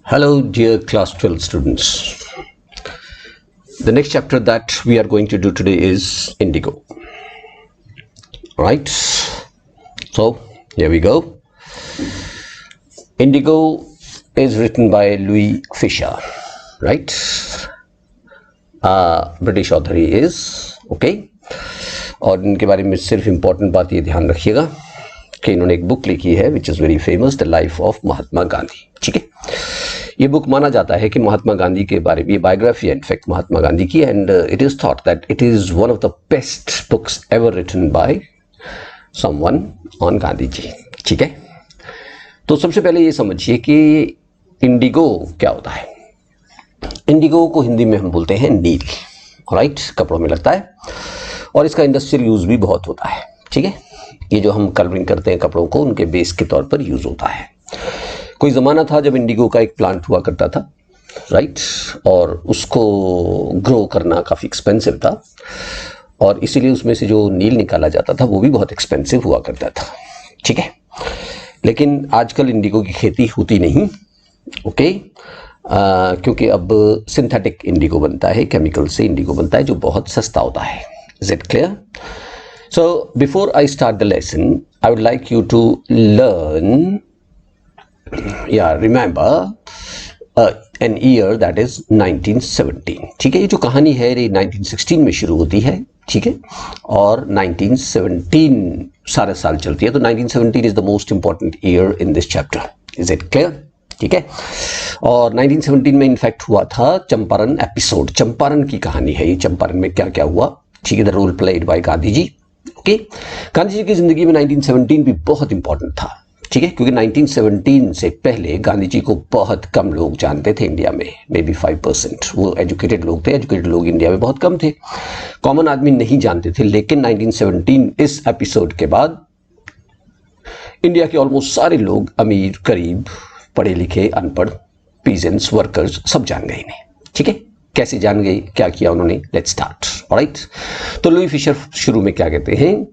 Hello, dear class 12 students. The next chapter that we are going to do today is Indigo. Right? So, here we go. Indigo is written by Louis Fisher. Right? British author he is. Okay? और इनके बारे में सिर्फ important बात ये ध्यान रखिएगा कि इन्होंने एक बुक लिखी है which is very famous, the life of Mahatma Gandhi. ठीक है, ये बुक माना जाता है कि महात्मा गांधी के बारे में, ये बायोग्राफी है इनफैक्ट महात्मा गांधी की, and it is thought that it is one of the best books ever written by someone on Gandhi ji. ठीक है, तो सबसे पहले ये समझिए कि इंडिगो क्या होता है. इंडिगो को हिंदी में हम बोलते हैं नील. राइट, कपड़ों में लगता है और इसका इंडस्ट्रियल यूज भी बहुत होता है. ठीक है, ये जो हम कलरिंग करते हैं कपड़ों को, उनके बेस के तौर पर यूज होता है. कोई ज़माना था जब इंडिगो का एक प्लांट हुआ करता था. राइट, और उसको ग्रो करना काफ़ी एक्सपेंसिव था और इसीलिए उसमें से जो नील निकाला जाता था वो भी बहुत एक्सपेंसिव हुआ करता था. ठीक है, लेकिन आजकल इंडिगो की खेती होती नहीं. ओके, क्योंकि अब सिंथेटिक इंडिगो बनता है, केमिकल से इंडिगो बनता है जो बहुत सस्ता होता है. Is it clear? So before I start the lesson, I would like you to learn, remember an year that is 1917. ठीक है, ये जो कहानी है ये 1916 में शुरू होती है. ठीक है, और 1917 सारे साल चलती है. तो 1917 is the most important year in this chapter. Is it clear? ठीक है, और 1917 में इनफैक्ट हुआ था चंपारण एपिसोड. चंपारण की कहानी है ये. चंपारण में क्या क्या हुआ. ठीक है, the role played by Gandhi ji. Okay, Gandhi ji की जिंदगी में 1917 भी बहुत इंपॉर्टेंट था. ठीक है, क्योंकि 1917 से पहले गांधी जी को बहुत कम लोग जानते थे इंडिया में, मे बी 5%. वो एजुकेटेड लोग थे. एजुकेटेड लोग इंडिया में बहुत कम थे, कॉमन आदमी नहीं जानते थे. लेकिन 1917 इस एपिसोड के बाद इंडिया के ऑलमोस्ट सारे लोग, अमीर गरीब, पढ़े लिखे अनपढ़, पीजेंट्स, वर्कर्स, सब जान गए इन्हें. ठीक है, कैसे जान गए, क्या किया उन्होंने, लेट्स स्टार्ट. ऑलराइट, तो लुई फिशर शुरू में क्या कहते हैं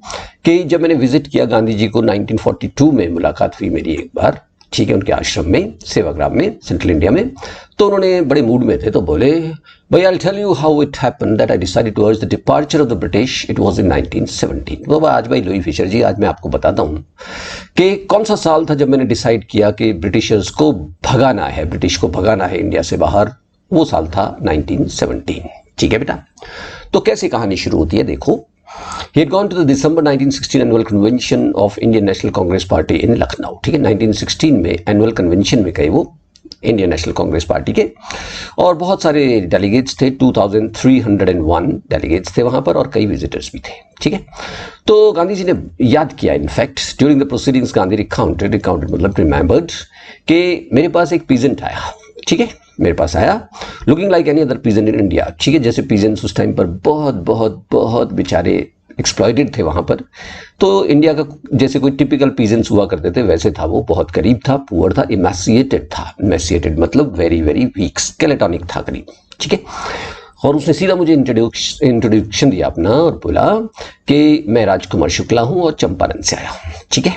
कि जब मैंने विजिट किया गांधी जी को 1942 में मुलाकात हुई मेरी एक बार. ठीक है, उनके आश्रम में, सेवाग्राम में, सेंट्रल इंडिया में. तो उन्होंने बड़े मूड में थे तो बोले, भाई I will tell you how it happened that I decided to urge the departure of the British. It was in 1917. तो आज भाई लुई फिशर जी, आज मैं आपको बताता हूँ कि कौन सा साल था जब मैंने डिसाइड किया कि ब्रिटिशर्स को भगाना है, ब्रिटिश को भगाना है इंडिया से बाहर. वो साल था 1917. ठीक है बेटा, तो कैसे कहानी शुरू होती है देखो. He had gone to the December 1916 annual convention of Indian National Congress Party in Lucknow. ठीक है, 1916 में एनुअल कन्वेंशन में गए वो इंडियन नेशनल कांग्रेस पार्टी के, और बहुत सारे डेलीगेट्स थे. 2301 डेलीगेट्स थे वहां पर और कई विजिटर्स भी थे. ठीक है, तो गांधी जी ने याद किया, in fact during the proceedings Gandhi recounted मतलब रिमेंबर्ड कि मेरे पास एक पीजेंट आया. ठीक है, मेरे पास आया looking like any other peasant in India. ठीक है, जैसे पीजेंट्स उस टाइम पर बहुत बहुत बहुत बेचारे एक्सप्लॉइटेड थे वहाँ पर. तो इंडिया का जैसे कोई टिपिकल पीजेंट्स हुआ करते थे वैसे था वो. बहुत गरीब था, पुअर था, इमेसिएटेड था. इमेसिएटेड मतलब वेरी वेरी वीक, स्केलेटॉनिक था करीब. ठीक है, और उसने सीधा मुझे इंट्रोडक्शन दिया अपना और बोला कि मैं राजकुमार शुक्ला हूँ और चंपारण से आया हूँ. ठीक है,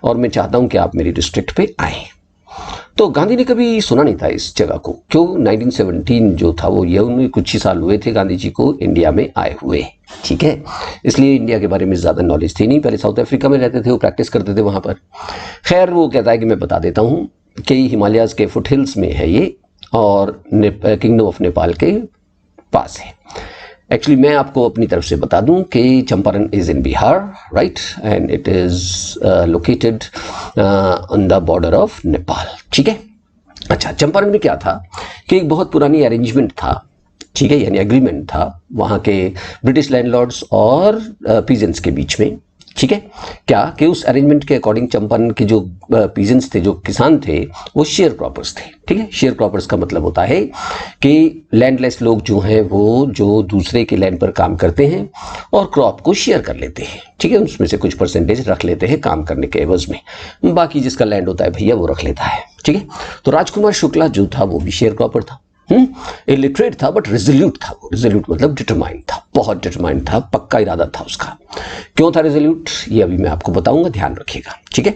और मैं चाहता हूँ कि आप मेरी डिस्ट्रिक्ट पे आएँ. तो गांधी ने कभी सुना नहीं था इस जगह को. क्यों, 1917 जो था वो ये उनमें कुछ ही साल हुए थे गांधी जी को इंडिया में आए हुए. ठीक है, इसलिए इंडिया के बारे में ज़्यादा नॉलेज थी नहीं. पहले साउथ अफ्रीका में रहते थे, वो प्रैक्टिस करते थे वहाँ पर. खैर, वो कहता है कि मैं बता देता हूँ कि हिमालयाज के फुट हिल्स में है ये और किंगडम ऑफ नेपाल के पास है. एक्चुअली मैं आपको अपनी तरफ से बता दूं कि Champaran is in Bihar. Right, and it is located on the border of Nepal. ठीक है, अच्छा, चंपारण में क्या था कि एक बहुत पुरानी अरेंजमेंट था. ठीक है, यानी एग्रीमेंट था वहाँ के ब्रिटिश लैंडलॉर्ड्स और पीजेंट्स के बीच में. ठीक है, क्या कि उस अरेंजमेंट के अकॉर्डिंग चंपारण के जो पीजेंट्स थे, जो किसान थे, वो शेयर क्रॉपर्स थे. ठीक है, शेयर क्रॉपर्स का मतलब होता है कि लैंडलेस लोग जो हैं वो जो दूसरे के लैंड पर काम करते हैं और क्रॉप को शेयर कर लेते हैं. ठीक है, उसमें से कुछ परसेंटेज रख लेते हैं काम करने के एवज में, बाकी जिसका लैंड होता है भैया वो रख लेता है. ठीक है, तो राजकुमार शुक्ला जो था वो भी शेयर क्रॉपर था. इलिटरेट था बट रिजोल्यूट था. वो रिजोल्यूट मतलब डिटरमाइंड था, बहुत डिटरमाइंड था, पक्का इरादा था उसका. क्यों था रिजोल्यूट, ये अभी मैं आपको बताऊंगा, ध्यान रखिएगा. ठीक है,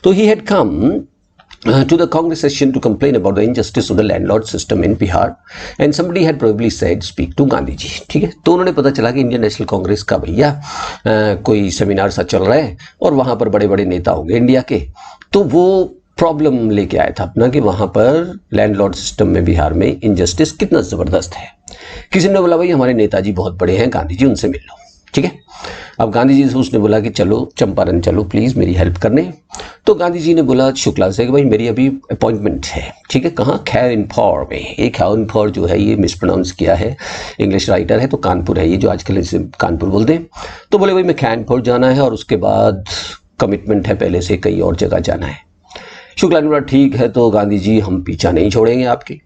तो he had come to the Congress session to complain about the injustice of the landlord system in Bihar and somebody had probably said speak to Gandhi ji. ठीक है, तो उन्होंने पता चला कि इंडियन नेशनल कांग्रेस का भैया कोई सेमिनार सा चल रहा है और वहां पर बड़े बड़े नेता होंगे इंडिया के, तो वो प्रॉब्लम लेके आया था अपना कि वहां पर लैंडलॉर्ड सिस्टम में बिहार में इनजस्टिस कितना जबरदस्त है। किसी ने बोला भाई हमारे नेताजी बहुत बड़े हैं गांधी जी, उनसे मिल लो। ठीक है, अब गांधी जी से उसने बोला कि चलो चंपारण चलो प्लीज मेरी हेल्प करने। तो गांधी जी ने बोला शुक्ला से कि भाई मेरी अभी अपॉइंटमेंट है। ठीक है, कहाँ? खैरनपुर में। ये खैरनपुर जो है ये मिसप्रोनाउंस किया है, इंग्लिश राइटर है तो कानपुर है ये, जो आजकल इसे कानपुर बोलते हैं। तो बोले भाई मैं खैरनपुर जाना है और उसके बाद कमिटमेंट है पहले से कई और जगह जाना है। शुक्ला ने बोला ठीक है तो गांधी जी हम पीछा नहीं छोड़ेंगे आपके,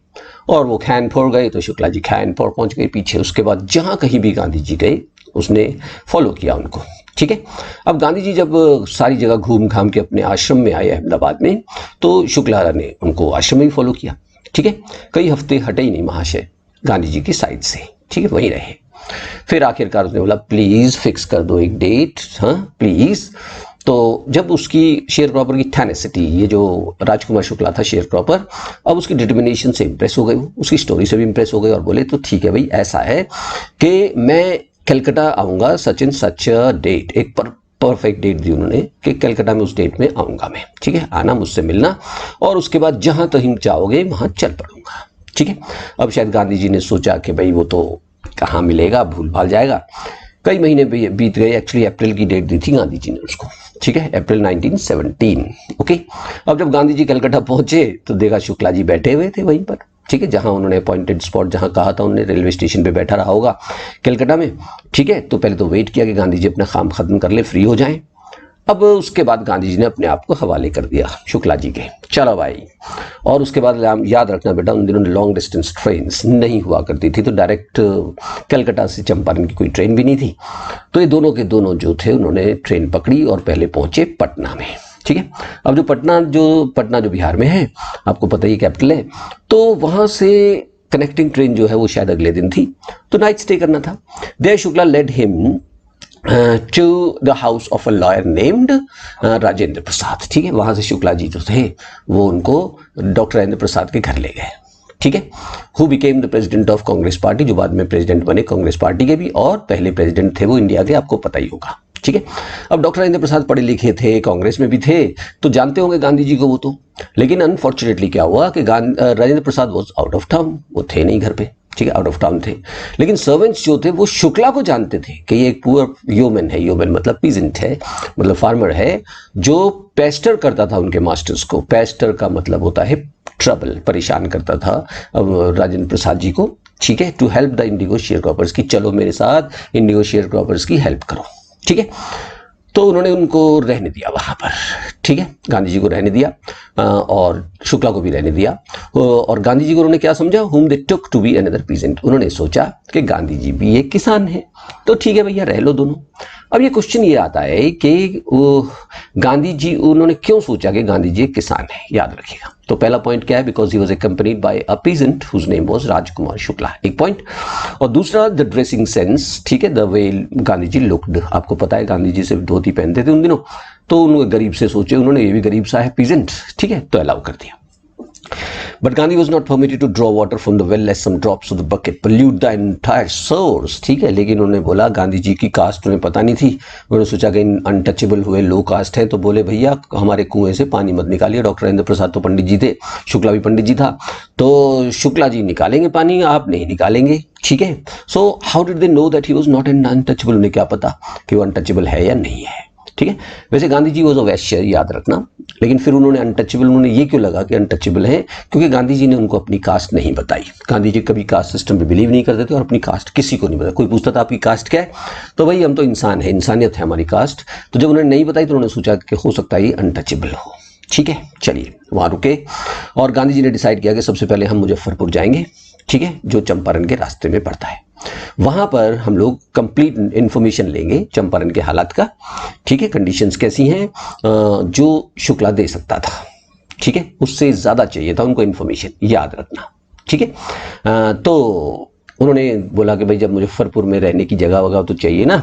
और वो खैरनपुर गए तो शुक्ला जी खैरनपुर पहुंच गए पीछे। उसके बाद जहां कहीं भी गांधी जी गए उसने फॉलो किया उनको। ठीक है, अब गांधी जी जब सारी जगह घूम घाम के अपने आश्रम में आए अहमदाबाद में, तो शुक्ला ने उनको आश्रम में भी फॉलो किया। ठीक है, कई हफ्ते हटे ही नहीं महाशय गांधी जी की साइड से। ठीक है, वहीं रहे। फिर आखिरकार उसने बोला प्लीज फिक्स कर दो एक डेट, हाँ प्लीज। तो जब उसकी शेयर क्रॉपर की टेनेसिटी, ये जो राजकुमार शुक्ला था शेयर क्रॉपर, अब उसकी डिटर्मिनेशन से इंप्रेस हो गए, वो उसकी स्टोरी से भी इंप्रेस हो गए और बोले तो ठीक है भाई ऐसा है कि मैं कलकत्ता आऊँगा सच इन सच डेट। एक परफेक्ट डेट दी उन्होंने कि कलकत्ता में उस डेट में आऊँगा मैं। ठीक है, आना, मुझसे मिलना, और उसके बाद जहाँ तुम चाहोगे वहाँ चल पड़ूंगा। ठीक है, अब शायद गांधी जी ने सोचा कि भाई वो तो कहाँ मिलेगा, भूल भाल जाएगा। कई महीने बीत गए, एक्चुअली अप्रैल की डेट दी थी गांधी जी ने उसको। ठीक है, अप्रैल 1917। ओके, अब जब गांधी जी कलकत्ता पहुंचे तो देखा शुक्ला जी बैठे हुए थे वहीं पर। ठीक है, जहां उन्होंने अपॉइंटेड स्पॉट जहां कहा था उन्होंने, रेलवे स्टेशन पे बैठा रहा होगा कलकत्ता में। ठीक है, तो पहले तो वेट किया कि गांधी जी अपना काम खत्म कर ले, फ्री हो जाएं। अब उसके बाद गांधी जी ने अपने आप को हवाले कर दिया शुक्ला जी के, चलो भाई। और उसके बाद याद रखना बेटा उन दिनों लॉन्ग डिस्टेंस ट्रेन नहीं हुआ करती थी, तो डायरेक्ट कलकत्ता से चंपारण की कोई ट्रेन भी नहीं थी। तो ये दोनों के दोनों जो थे उन्होंने ट्रेन पकड़ी और पहले पहुंचे पटना में। ठीक है, अब जो पटना जो बिहार में है, आपको पता ही कैपिटल है, तो वहां से कनेक्टिंग ट्रेन जो है वो शायद अगले दिन थी, तो नाइट स्टे करना था। There Shukla led him to the house of a lawyer named Rajendra Prasad. ठीक है, वहां से शुक्ला जी जो थे वो उनको डॉक्टर राजेंद्र प्रसाद के घर ले गए। ठीक है, who became the president of Congress party, जो बाद में प्रेसिडेंट बने कांग्रेस पार्टी के भी, और पहले प्रेसिडेंट थे वो इंडिया के, आपको पता ही होगा। ठीक है, अब डॉक्टर राजेंद्र प्रसाद पढ़े लिखे थे, कांग्रेस में भी थे, तो जानते होंगे गांधी जी को वो तो। लेकिन अनफॉर्चुनेटली क्या हुआ कि Rajendra Prasad was out of town, वो थे नहीं घर पे। ठीक है, आउट ऑफ टाउन थे, लेकिन सर्वेंट्स जो थे वो शुक्ला को जानते थे कि ये एक पुअर ह्यूमन है। ह्यूमन मतलब पीजेंट है, मतलब फार्मर है, जो पेस्टर करता था उनके मास्टर्स को। पेस्टर का मतलब होता है ट्रबल, परेशान करता था राजेंद्र प्रसाद जी को। ठीक है, to help the indigo share croppers की, चलो मेरे साथ इंडिगो शेयर क्रॉपर्स की हेल्प करो। ठीक है, तो उन्होंने उनको रहने दिया वहां पर। ठीक है, गांधी जी को रहने दिया और शुक्ला को भी रहने दिया। और गांधी जी को उन्होंने क्या समझा, whom they took to be another peasant। उन्होंने सोचा कि गांधी जी भी एक किसान है, तो ठीक है भैया रह लो दोनों। अब ये क्वेश्चन ये आता है कि गांधी जी, उन्होंने क्यों सोचा कि गांधी जी एक किसान है, याद रखिएगा। तो पहला पॉइंट क्या है, because he was accompanied by a peasant whose name was Rajkumar Shukla, एक पॉइंट। और दूसरा द ड्रेसिंग सेंस। ठीक है, the way Gandhi ji looked, आपको पता है गांधी जी सिर्फ धोती पहनते थे उन दिनों, तो उन्होंने गरीब से सोचे, उन्होंने ये भी गरीब सा है पीजेंट। ठीक है, तो अलाउ कर दिया। But Gandhi was not permitted to draw water from the well lest some drops of the bucket pollute the entire source। ठीक है, लेकिन उन्होंने बोला गांधी जी की कास्ट उन्हें पता नहीं थी, उन्होंने सोचा कि अनटचेबल हुए, लो कास्ट है, तो बोले भैया हमारे कुएं से पानी मत निकालिए। डॉक्टर राजेंद्र प्रसाद तो पंडित जी थे, शुक्ला भी पंडित जी था, तो शुक्ला जी निकालेंगे पानी, आप नहीं निकालेंगे। ठीक है, so how did they know that he was not an untouchable, उन्हें क्या पता कि वो अनटचेबल है या नहीं है। ठीक है, वैसे गांधी जी वॉज अ वैश्य, याद रखना, लेकिन फिर उन्होंने अनटचेबल, उन्होंने ये क्यों लगा कि अनटचेबल है, क्योंकि गांधी जी ने उनको अपनी कास्ट नहीं बताई। गांधी जी कभी कास्ट सिस्टम पे बिलीव नहीं करते थे और अपनी कास्ट किसी को नहीं बताया। कोई पूछता था आपकी कास्ट क्या है, तो भाई हम तो इंसान है, इंसानियत है हमारी कास्ट। तो जब उन्होंने नहीं बताई तो उन्होंने सोचा कि हो सकता है ये अनटचेबल हो। ठीक है, चलिए वहां रुके और गांधी जी ने डिसाइड किया कि सबसे पहले हम मुजफ्फरपुर जाएंगे। ठीक है, जो चंपारण के रास्ते में पड़ता है, वहां पर हम लोग कंप्लीट इंफॉर्मेशन लेंगे चंपारण के हालात का। ठीक है, कंडीशंस कैसी हैं जो शुक्ला दे सकता था। ठीक है, उससे ज्यादा चाहिए था उनको इंफॉर्मेशन, याद रखना। ठीक है, तो उन्होंने बोला कि भाई जब मुजफ्फरपुर में रहने की जगह वगैरह तो चाहिए ना,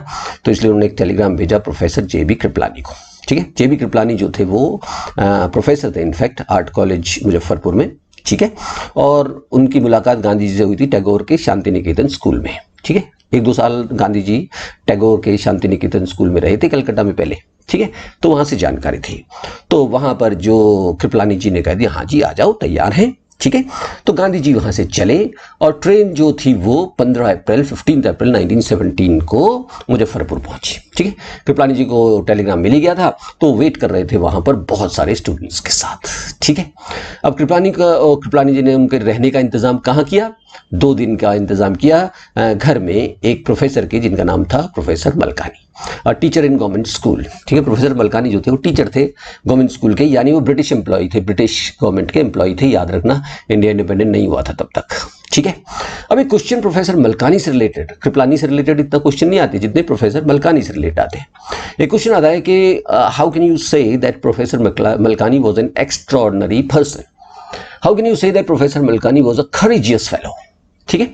तो इसलिए उन्होंने एक टेलीग्राम भेजा प्रोफेसर जे.बी. कृपलानी को। ठीक है, जे.बी. कृपलानी जो थे वो प्रोफेसर थे इनफैक्ट आर्ट कॉलेज मुजफ्फरपुर में। ठीक है, और उनकी मुलाकात गांधी जी से हुई थी टैगोर के शांति निकेतन स्कूल में। ठीक है, 1-2 साल गांधी जी टैगोर के शांति निकेतन स्कूल में रहे थे कलकत्ता में पहले। ठीक है, तो वहां से जानकारी थी। तो वहां पर जो कृपलानी जी ने कह दिया हाँ जी आ जाओ, तैयार हैं। ठीक है, तो गांधी जी वहां से चले और ट्रेन जो थी वो 15 अप्रैल 1917 को मुजफ्फरपुर पहुंची। ठीक है, कृपलानी जी को टेलीग्राम मिल गया था, तो वेट कर रहे थे वहां पर बहुत सारे स्टूडेंट्स के साथ। ठीक है, अब कृपलानी जी ने उनके रहने का इंतजाम कहाँ किया? 2 दिन का इंतजाम किया घर में एक प्रोफेसर के, जिनका नाम था professor Malkani, teacher in government school. ठीक है, प्रोफेसर मलकानी जो थे वो टीचर थे गवर्नमेंट स्कूल के, यानी वो ब्रिटिश एम्प्लॉय थे, ब्रिटिश गवर्नमेंट के एम्प्लॉय थे, याद रखना, इंडिया इंडिपेंडेंट नहीं हुआ था तब तक। ठीक है, अब एक क्वेश्चन प्रोफेसर मलकानी से रिलेटेड, कृपलानी से रिलेटेड इतना क्वेश्चन नहीं आते जितने प्रोफेसर मलकानी से रिलेटेड आते हैं। एक क्वेश्चन आता है कि how can you say that professor Malkani was an extraordinary person? How can you say that professor Malkani was a courageous fellow? ठीक है,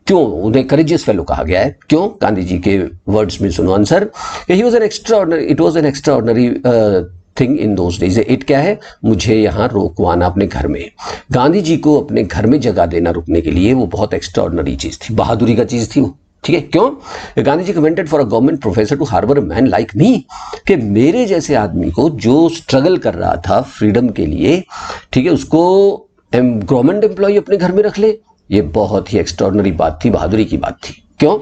क्यों उन्हें करेजियस फेलो कहा गया है? क्यों? गांधी जी के वर्ड्स में सुनो answer. He was an extraordinary, it was an extraordinary thing in those days. It क्या है? मुझे यहाँ रोकवाना अपने घर में। गांधी जी को अपने घर में जगह देना रुकने के लिए वो बहुत एक्स्ट्राऑर्डिनरी चीज थी, बहादुरी का चीज थी वो। ठीक है, क्यों? Gandhi ji commented for a government professor to harbour a man like me, कि मेरे जैसे आदमी को जो स्ट्रगल कर रहा था फ्रीडम के लिए, ठीक है, उसको गवर्नमेंट एम्प्लॉय अपने घर में रख ले। ये बहुत ही एक्स्ट्राऑर्डिनरी बात थी, बहादुरी की बात थी। क्यों?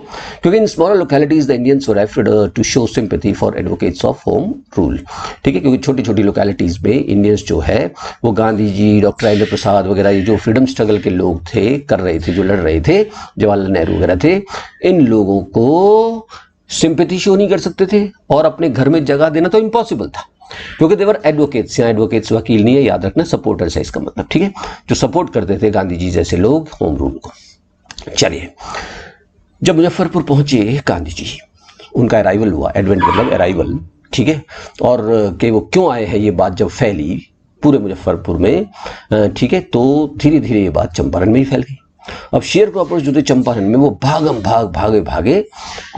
क्योंकि in smaller localities the Indians were afraid to show sympathy for advocates of home rule. ठीक है, क्योंकि छोटी छोटी लोकेलिटीज में इंडियंस जो है वो गांधी जी, डॉक्टर राजेंद्र प्रसाद वगैरह, ये जो फ्रीडम स्ट्रगल के लोग थे, कर रहे थे, जो लड़ रहे थे, जवाहरलाल नेहरू वगैरह थे, इन लोगों को सिंपैथी शो नहीं कर सकते थे और अपने घर में जगह देना तो इम्पॉसिबल था, क्योंकि देवर एडवोकेट्स। यहाँ एडवोकेट्स वकील नहीं है, याद रखना, सपोर्टर्स है इसका मतलब। ठीक है, जो सपोर्ट करते थे गांधी जी जैसे लोग होम रूल को। चलिए, जब मुजफ्फरपुर पहुंचे गांधी जी, उनका अराइवल हुआ, एडवेंट मतलब अराइवल। ठीक है, और कि वो क्यों आए हैं ये बात जब फैली पूरे मुजफ्फरपुर में, ठीक है, तो धीरे धीरे ये बात चंपारण में ही फैल गई। अब शेयर क्रॉपर्स जो थे चंपारण में वो भागे भागे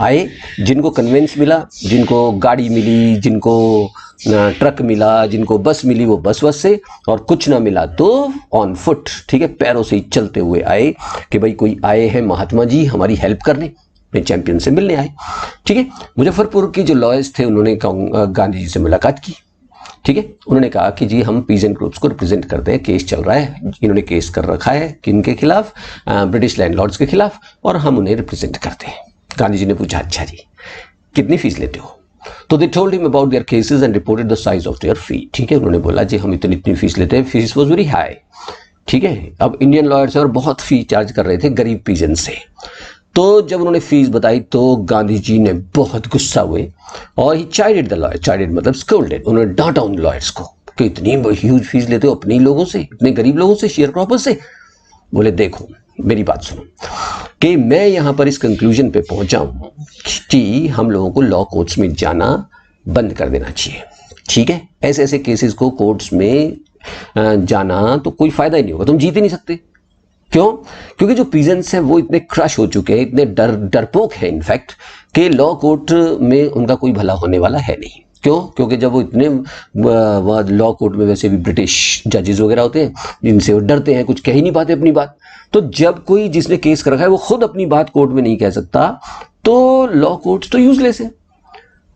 आए, जिनको कन्वेंस मिला, जिनको गाड़ी मिली, जिनको ट्रक मिला, जिनको बस मिली वो बस से, और कुछ ना मिला तो ऑन फुट, ठीक है, पैरों से ही चलते हुए आए कि भाई कोई आए हैं महात्मा जी हमारी हेल्प करने, अपने चैंपियन से मिलने आए। ठीक है, मुजफ्फरपुर के जो लॉयर्स थे उन्होंने गांधी जी से मुलाकात की। ठीक है, उन्होंने कहा कि जी हम पीजेंट ग्रुप्स को रिप्रेजेंट करते हैं, केस चल रहा है, इन्होंने केस कर रखा है किनके खिलाफ? ब्रिटिश लैंडलॉर्ड्स के खिलाफ, और हम उन्हें रिप्रेजेंट करते हैं। गांधी जी ने पूछा अच्छा जी कितनी फीस लेते हो? तो they told him about their cases and reported the size of their fee. ठीक है, उन्होंने बोला जी हम इतनी फीस लेते हैं, फीस वाज वेरी हाई। ठीक है, अब इंडियन लॉयर्स और बहुत फी चार्ज कर रहे थे गरीब पीजेंट से। तो जब उन्होंने फीस बताई तो गांधी जी ने बहुत गुस्सा हुए और ही चाइडेड द लॉयर, चाइडेड मतलब स्कोल्डेड, उन्होंने डांटा उन लॉयर्स को कि इतनी ह्यूज फीस लेते हो अपने लोगों से, इतने गरीब लोगों से, शेयर क्रॉपर्स से। बोले देखो मेरी बात सुनो कि मैं यहां पर इस कंक्लूजन पे पहुंचा हूं कि हम लोगों को लॉ कोर्ट्स में जाना बंद कर देना चाहिए। ठीक है, ऐसे ऐसे केसेस को कोर्ट्स में जाना तो कोई फायदा ही नहीं होगा, तुम जीत ही नहीं सकते। क्यों? क्योंकि जो पीजेंट्स हैं वो इतने क्रश हो चुके हैं, इतने डरपोक हैं इनफैक्ट, कि लॉ कोर्ट में उनका कोई भला होने वाला है नहीं। क्यों? क्योंकि जब वो इतने लॉ कोर्ट में वैसे भी ब्रिटिश जजेस वगैरह होते हैं जिनसे वो डरते हैं, कुछ कह ही नहीं पाते अपनी बात। तो जब कोई जिसने केस कर रखा है वो खुद अपनी बात कोर्ट में नहीं कह सकता, तो लॉ कोर्ट्स तो यूजलेस है।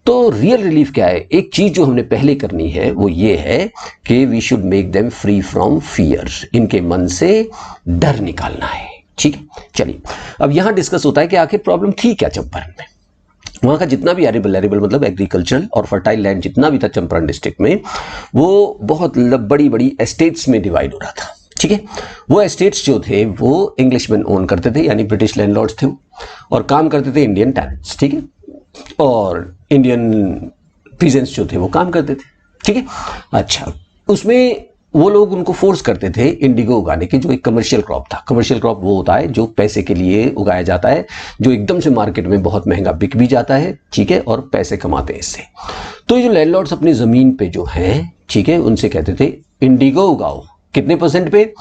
तो रियल रिलीफ क्या है? एक चीज जो हमने पहले करनी है वो ये है कि we should make them free from fear, इनके मन से डर निकालना है। ठीक है, चलिए अब यहां डिस्कस होता है कि आखिर प्रॉब्लम थी क्या चंपारण में। वहां का जितना भी एरेबल मतलब एग्रीकल्चरल और फर्टाइल लैंड जितना भी था चंपारण डिस्ट्रिक्ट में, वो बहुत बड़ी बड़ी एस्टेट्स में डिवाइड हो रहा था। ठीक है, वो एस्टेट्स जो थे वो इंग्लिशमैन ओन करते थे, यानी ब्रिटिश लैंडलॉर्ड्स थे, और काम करते थे इंडियन टैलेंट्स। ठीक है, और इंडियन पीजेंट्स जो थे वो काम करते थे। ठीक है, अच्छा, उसमें वो लोग उनको फोर्स करते थे इंडिगो उगाने की, जो एक कमर्शियल क्रॉप था। कमर्शियल क्रॉप वो होता है जो पैसे के लिए उगाया जाता है, जो एकदम से मार्केट में बहुत महंगा बिक भी जाता है। ठीक है, और पैसे कमाते हैं इससे। तो ये जो लैंडलॉर्ड्स अपनी जमीन पे जो हैं, ठीक है, उनसे कहते थे इंडिगो उगाओ। कितने परसेंट पे?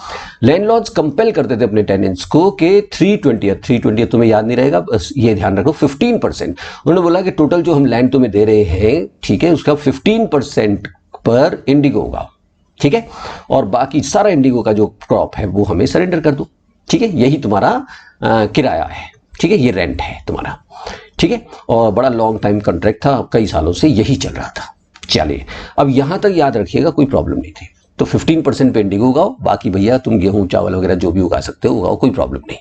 लैंडलॉर्ड्स कंपेल करते थे अपने टेनेंट्स को कि 320 तुम्हें याद नहीं रहेगा, बस ये ध्यान रखो 15%। उन्होंने बोला कि टोटल जो हम लैंड तुम्हें दे रहे हैं, ठीक है, उसका 15% पर इंडिगो होगा, ठीक है, और बाकी सारा इंडिगो का जो क्रॉप है वो हमें सरेंडर कर दो, ठीक है, यही तुम्हारा किराया है, ठीक है, ये रेंट है तुम्हारा, ठीक है। और बड़ा लॉन्ग टाइम कॉन्ट्रैक्ट था, कई सालों से यही चल रहा था। चलिए, अब यहां तक याद रखिएगा, कोई प्रॉब्लम नहीं थी। तो 15% पे इंडिगो उगाओ, बाकी भैया तुम गेहूं चावल वगैरह जो भी उगा सकते हो उगाओ, कोई प्रॉब्लम नहीं।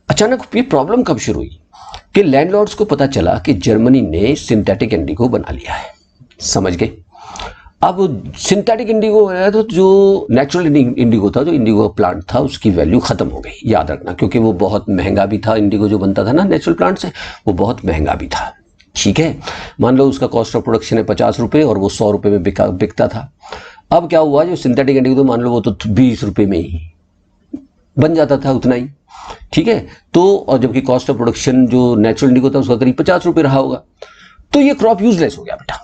अचानक ये प्रॉब्लम कब शुरू हुई कि लैंडलॉर्ड्स को पता चला कि जर्मनी ने सिंथेटिक इंडिगो बना लिया है, समझ गए। अब सिंथेटिक इंडिगो है तो जो नेचुरल इंडिगो था, जो इंडिगो प्लांट था, उसकी वैल्यू खत्म हो गई, याद रखना, क्योंकि वो बहुत महंगा भी था। इंडिगो जो बनता था ना नेचुरल प्लांट से, वो बहुत महंगा भी था, ठीक है। मान लो उसका कॉस्ट ऑफ प्रोडक्शन है 50 रुपये और वो 100 रुपये में बिकता था। अब क्या हुआ, जो सिंथेटिक इंडिगो, तो मान लो वो तो 20 रुपये में ही बन जाता था, उतना ही, ठीक है। तो और जबकि कॉस्ट ऑफ प्रोडक्शन जो नेचुरल इंडिगो था उसका करीब 50 रुपये रहा होगा। तो ये क्रॉप यूजलेस हो गया बेटा,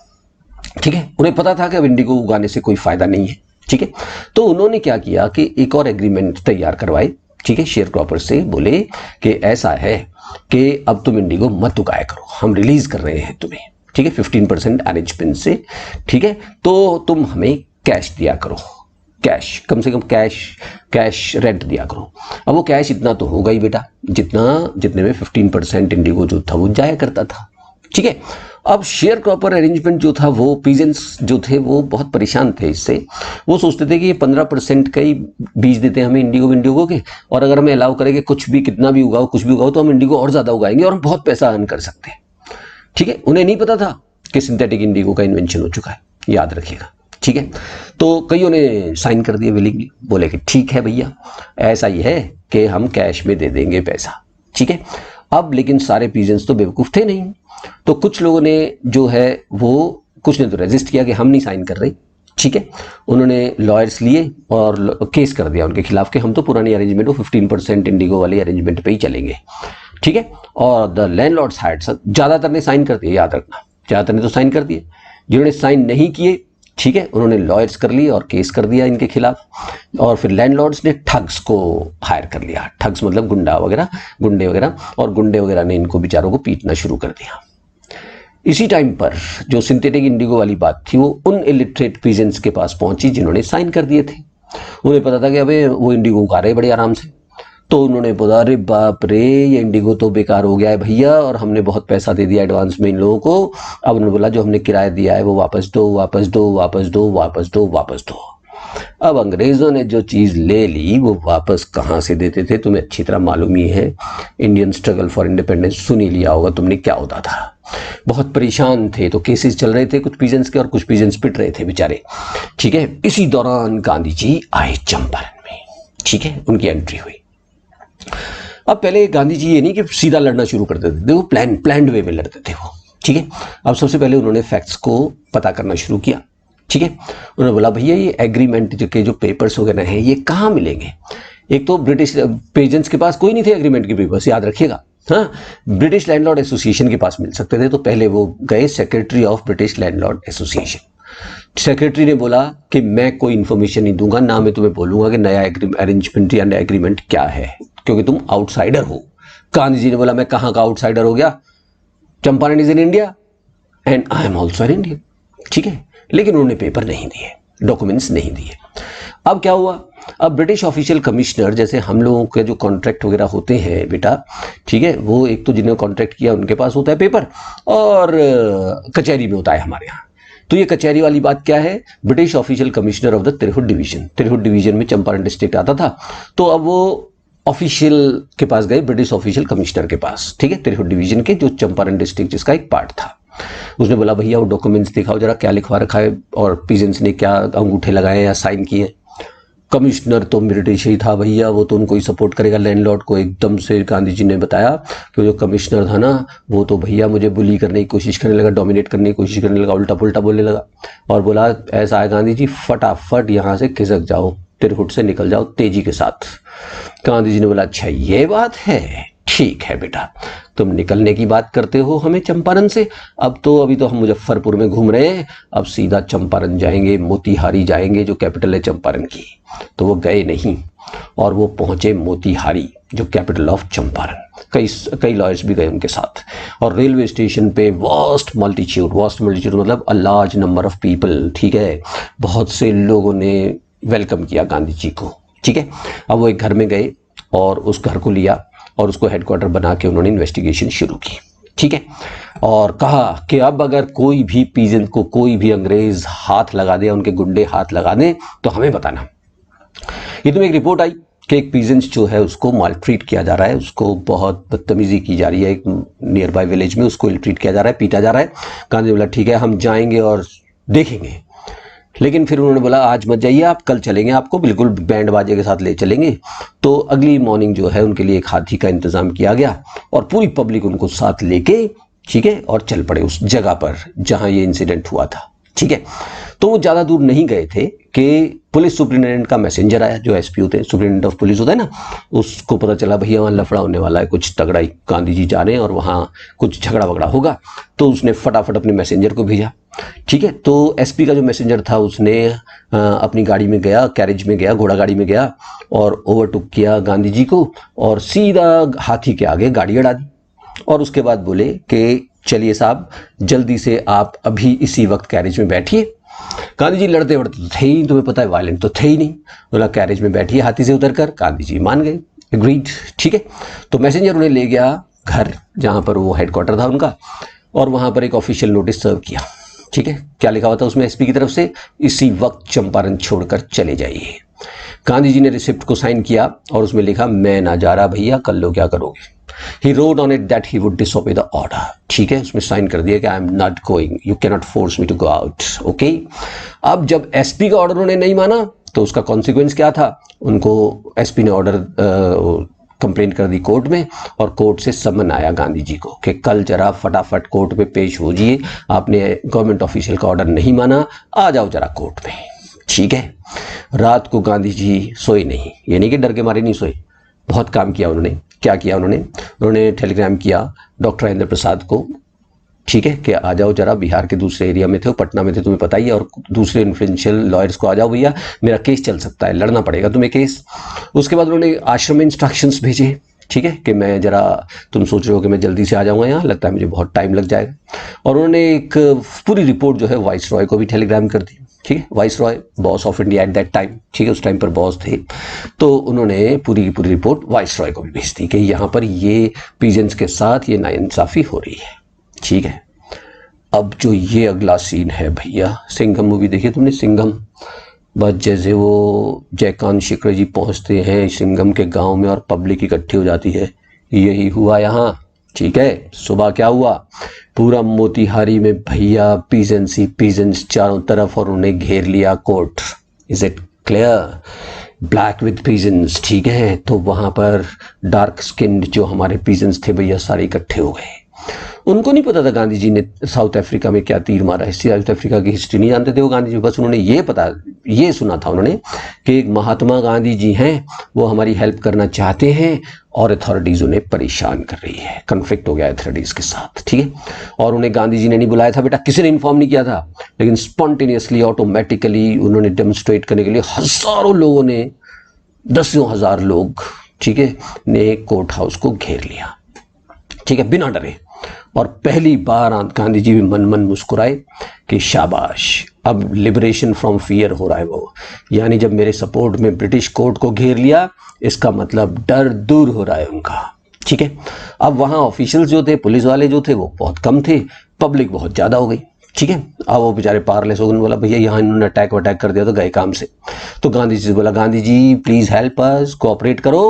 ठीक है। उन्हें पता था कि अब इंडिगो उगाने से कोई फायदा नहीं है, ठीक है। तो उन्होंने क्या किया कि एक और एग्रीमेंट तैयार करवाए, ठीक है, शेयर क्रॉपर से। बोले कि ऐसा है कि अब तुम इंडिगो मत उगाया करो, हम रिलीज कर रहे हैं तुम्हें, ठीक है, 15% अरेंजमेंट से, ठीक है। तो तुम हमें कैश दिया करो, कैश, कम से कम कैश रेंट दिया करो। अब वो कैश इतना तो होगा ही बेटा, जितने में 15% इंडिगो जो था वो जाया करता था, ठीक है। अब शेयर क्रॉपर अरेंजमेंट जो था, वो पीजेंट्स जो थे वो बहुत परेशान थे इससे। वो सोचते थे कि ये 15% का ही बीज देते हैं हमें इंडिगो के, और अगर हमें अलाउ करेंगे कुछ भी, कितना भी उगाओ, कुछ भी उगाओ, तो हम इंडिगो और ज्यादा उगाएंगे और हम बहुत पैसा अर्न कर सकते हैं, ठीक है। उन्हें नहीं पता था कि सिंथेटिक इंडिगो का इन्वेंशन हो चुका है, याद रखिएगा, ठीक है। तो कईयों ने साइन कर दिए विलिंगली, बोले कि ठीक है भैया, ऐसा ही है कि हम कैश में दे देंगे पैसा, ठीक है। अब लेकिन सारे पीजेंट्स तो बेवकूफ थे नहीं, तो कुछ लोगों ने जो है वो, कुछ ने तो रेजिस्ट किया कि हम नहीं साइन कर रहे, ठीक है। उन्होंने लॉयर्स लिए और केस कर दिया उनके खिलाफ कि हम तो पुरानी अरेंजमेंट हो 15% इंडिगो वाली अरेंजमेंट पे ही चलेंगे, ठीक है। और द लैंडलॉर्ड्स हैड, ज्यादातर ने साइन कर दिए, याद रखना, ज्यादातर ने तो साइन कर दिए। जिन्होंने साइन नहीं किए, ठीक है, उन्होंने लॉयर्स कर लिए और केस कर दिया इनके खिलाफ। और फिर लैंडलॉर्ड्स ने ठग्स को हायर कर लिया, ठग्स मतलब गुंडे वगैरह, और गुंडे वगैरह ने इनको बेचारों को पीटना शुरू कर दिया। इसी टाइम पर जो सिंथेटिक इंडिगो वाली बात थी वो उन इलिटरेट पीजेंट्स के पास पहुंची जिन्होंने साइन कर दिए थे। उन्हें पता था कि अबे वो इंडिगो उगा रहे बड़े आराम से, तो उन्होंने बोला अरे बाप रे, ये इंडिगो तो बेकार हो गया है भैया, और हमने बहुत पैसा दे दिया एडवांस में इन लोगों को। अब उन्होंने बोला जो हमने किराया दिया है वो वापस दो, वापस दो, वापस दो, वापस दो, वापस दो। अब अंग्रेजों ने जो चीज ले ली वो वापस कहां से देते थे, तुम्हें अच्छी तरह मालूम ही है। इंडियन स्ट्रगल फॉर इंडिपेंडेंस सुन ही लिया होगा तुमने, क्या होता था। बहुत परेशान थे, तो केसेस चल रहे थे कुछ पीजेंट्स के, और कुछ पीजेंट्स पिट रहे थे बेचारे, ठीक है। इसी दौरान गांधी जी आए चंपारण में, ठीक है, उनकी एंट्री हुई। अब पहले गांधी जी ये नहीं कि सीधा लड़ना शुरू कर देते थे, वो प्लान्ड वे में लड़ते थे वो, ठीक है। अब सबसे पहले उन्होंने फैक्ट्स को पता करना शुरू किया, ठीक है। उन्होंने बोला भैया ये एग्रीमेंट जो पेपर्स वगैरह हैं ये कहाँ मिलेंगे। एक तो ब्रिटिश पेजेंट्स के पास कोई नहीं थे एग्रीमेंट के पेपर्स, याद रखिएगा, हाँ। ब्रिटिश लैंडलॉर्ड एसोसिएशन के पास मिल सकते थे, तो पहले वो गए secretary of British landlord association. Secretary ने बोला कि मैं कोई इंफॉर्मेशन नहीं दूंगा, ना मैं तुम्हें बोलूंगा कि नया अरेंजमेंट या नया एग्रीमेंट क्या है, क्योंकि तुम आउटसाइडर हो। गांधी जी ने बोला मैं कहां का आउटसाइडर हो गया, Champaran is in India and I am also in India, ठीक है। लेकिन उन्होंने पेपर नहीं दिए, डॉक्यूमेंट्स नहीं दिए। अब क्या हुआ, अब ब्रिटिश ऑफिशियल कमिश्नर, जैसे हम लोगों के जो कॉन्ट्रैक्ट वगैरह होते हैं बेटा, ठीक है, वो एक तो जिन्होंने कॉन्ट्रैक्ट किया उनके पास होता है पेपर, और कचहरी में होता है हमारे यहाँ। तो ये कचहरी वाली बात क्या है, British official commissioner of the Tirhut division में चंपारण डिस्ट्रिक्ट आता था, तो अब वो ऑफिशियल के पास गए, ब्रिटिश ऑफिशियल कमिश्नर के पास, ठीक है, तिरहुत डिवीजन के, जो चंपारण डिस्ट्रिक्ट जिसका एक पार्ट था। उसने बोला भैया वो डॉक्यूमेंट्स दिखाओ जरा, क्या लिखवा रखा है और पीजेंट्स ने क्या अंगूठे लगाए या साइन किए। कमिश्नर तो ब्रिटिश ही था भैया, वो तो उनको ही सपोर्ट करेगा लैंडलॉर्ड को। एकदम से गांधी जी ने बताया कि जो कमिश्नर था ना वो तो भैया मुझे बुली करने की कोशिश करने लगा, डोमिनेट करने की कोशिश करने लगा, उल्टा पुल्टा बोलने लगा, और बोला ऐसा है गांधी जी, फटाफट यहाँ से खिसक जाओ, तिरहुत से निकल जाओ तेजी के साथ। गांधी जी ने बोला अच्छा ये बात है, ठीक है बेटा, तुम निकलने की बात करते हो हमें चंपारण से, अभी तो हम मुजफ्फरपुर में घूम रहे हैं, अब सीधा चंपारण जाएंगे, मोतिहारी जाएंगे जो कैपिटल है चंपारण की। तो वो गए नहीं और वो पहुंचे मोतिहारी जो कैपिटल ऑफ चंपारण। कई लॉयर्स भी गए उनके साथ, और रेलवे स्टेशन पे वास्ट मल्टीट्यूड मतलब a large number of people, ठीक है, बहुत से लोगों ने वेलकम किया गांधी जी को। ठीक है, अब वो एक घर में गए और उस घर को लिया और उसको हेडक्वार्टर बना के उन्होंने इन्वेस्टिगेशन शुरू की। ठीक है, और कहा कि अब अगर कोई भी पीजेंट को कोई भी अंग्रेज हाथ लगा दे, उनके गुंडे हाथ लगा दें, तो हमें बताना। ये तो एक रिपोर्ट आई कि एक पीजेंट जो है उसको मालट्रीट किया जा रहा है, उसको बहुत बदतमीजी की जा रही है, एक नियर बाय विलेज में उसको ट्रीट किया जा रहा है, पीटा जा रहा है। गांधी बोला ठीक है हम जाएंगे और देखेंगे, लेकिन फिर उन्होंने बोला आज मत जाइए आप, कल चलेंगे, आपको बिल्कुल बैंड बाजे के साथ ले चलेंगे। तो अगली मॉर्निंग जो है उनके लिए एक हाथी का इंतजाम किया गया और पूरी पब्लिक उनको साथ लेके, ठीक है, और चल पड़े उस जगह पर जहां ये इंसिडेंट हुआ था। ठीक है, तो वो ज़्यादा दूर नहीं गए थे कि पुलिस सुप्रिटेंडेंट का मैसेंजर आया, जो एसपी होते हैं, सुप्रिटेंडेंट ऑफ पुलिस होता है ना, उसको पता चला भैया वहाँ लफड़ा होने वाला है, कुछ तगड़ा ही, गांधी जी जा रहे हैं और वहाँ कुछ झगड़ा वगड़ा होगा। तो उसने फटाफट अपने मैसेंजर को भेजा। ठीक है, तो एसपी का जो मैसेंजर था उसने अपनी गाड़ी में गया, कैरेज में गया, घोड़ा गाड़ी में गया और ओवरटेक किया गांधी जी को और सीधा हाथी के आगे गाड़ी अड़ा दी और उसके बाद बोले कि चलिए साहब जल्दी से आप अभी इसी वक्त कैरेज में बैठिए। गांधी जी लड़ते वड़ते थे ही, तुम्हें पता है वायलेंट तो थे ही नहीं, बोला कैरेज में बैठिए हाथी से उतरकर। गांधी जी मान गए, एग्रीड। ठीक है, तो मैसेंजर उन्हें ले गया घर जहां पर वो हेडक्वार्टर था उनका, और वहां पर एक ऑफिशियल नोटिस सर्व किया। ठीक है, क्या लिखा हुआ था उसमें एसपी की तरफ से, इसी वक्त चंपारण छोड़कर चले जाइए। गांधी जी ने रिसिप्ट को साइन किया और उसमें लिखा मैं ना जा रहा भैया, कर लो क्या करोगे। He wrote on it that he would disobey the order. ठीक है, उसमें साइन कर दिया कि I am not going, you cannot force me to go out. Okay? अब जब एसपी का ऑर्डर उन्होंने नहीं माना तो उसका कॉन्सिक्वेंस क्या था, उनको एसपी ने ऑर्डर कंप्लेंट कर दी कोर्ट में और कोर्ट से समन आया गांधी जी को कि कल जरा फटाफट कोर्ट में पेश हो जाइए, आपने गवर्नमेंट ऑफिशियल का ऑर्डर नहीं माना, आ जाओ जरा कोर्ट में। ठीक है, रात को गांधी जी सोए नहीं, ये नहीं कि डर के मारे नहीं सोए, बहुत काम किया उन्होंने। क्या किया उन्होंने टेलीग्राम किया डॉक्टर राजेंद्र प्रसाद को, ठीक है, कि आ जाओ जरा, बिहार के दूसरे एरिया में थे, पटना में थे तुम्हें पता ही है, और दूसरे इन्फ्लुएंशियल लॉयर्स को आ जाओ भैया, मेरा केस चल सकता है, लड़ना पड़ेगा तुम्हें केस। उसके बाद उन्होंने आश्रम में इंस्ट्रक्शंस भेजे, ठीक है, कि मैं जरा, तुम सोच रहे हो कि मैं जल्दी से आ जाऊंगा यहाँ, लगता है मुझे बहुत टाइम लग जाएगा। और उन्होंने एक पूरी रिपोर्ट जो है वाइस रॉय को भी टेलीग्राम कर दी। ठीक है, vice Roy boss of India at that time, ठीक है, उस टाइम पर बॉस थे, तो उन्होंने पूरी की पूरी रिपोर्ट वाइस रॉय को भी भेज दी कि यहाँ पर ये पीजेंट्स के साथ ये नाइंसाफ़ी हो रही है। ठीक है, अब जो ये अगला सीन है भैया, सिंघम मूवी देखिए तुमने, सिंघम, बस जैसे वो जयकांत शिखर जी पहुँचते हैं सिंघम के गाँव में और पब्लिक इकट्ठी हो जाती है, यही हुआ यहाँ। ठीक है, सुबह क्या हुआ, पूरा मोतिहारी में भैया पीजेंट्स चारों तरफ और उन्हें घेर लिया court. Is it clear, black with peasants. ठीक है, तो वहां पर डार्क स्किन्ड जो हमारे पीजेंट्स थे भैया सारे इकट्ठे हो गए। उनको नहीं पता था गांधी जी ने साउथ अफ्रीका में क्या तीर मारा है, साउथ अफ्रीका की हिस्ट्री नहीं जानते थे वो गांधी जी, बस उन्होंने ये सुना था उन्होंने कि एक महात्मा गांधी जी हैं, वो हमारी हेल्प करना चाहते हैं और अथॉरिटीज़ उन्हें परेशान कर रही है, कन्फ्लिक्ट हो गया अथॉरिटीज़ के साथ। ठीक है, और उन्हें गांधी जी ने नहीं बुलाया था बेटा, किसी ने इन्फॉर्म नहीं किया था, लेकिन स्पॉन्टेनियसली ऑटोमेटिकली उन्होंने डेमोन्स्ट्रेट करने के लिए हज़ारों लोगों ने, दसियों हज़ार लोग, ठीक है, ने कोर्ट हाउस को घेर लिया। ठीक है, बिना डरे, और पहली बार गांधी जी भी मन मन मुस्कुराए कि शाबाश, अब लिबरेशन फ्रॉम फियर हो रहा है वो, यानी जब मेरे सपोर्ट में ब्रिटिश कोर्ट को घेर लिया इसका मतलब डर दूर हो रहा है उनका। ठीक है, अब वहाँ ऑफिशियल्स जो थे, पुलिस वाले जो थे वो बहुत कम थे, पब्लिक बहुत ज़्यादा हो गई। ठीक है, अब वो बेचारे पावरलेस हो गए, बोला भैया यहाँ इन्होंने अटैक वटैक कर दिया तो गए काम से। तो गांधी जी से बोला Gandhi ji please help us, cooperate करो।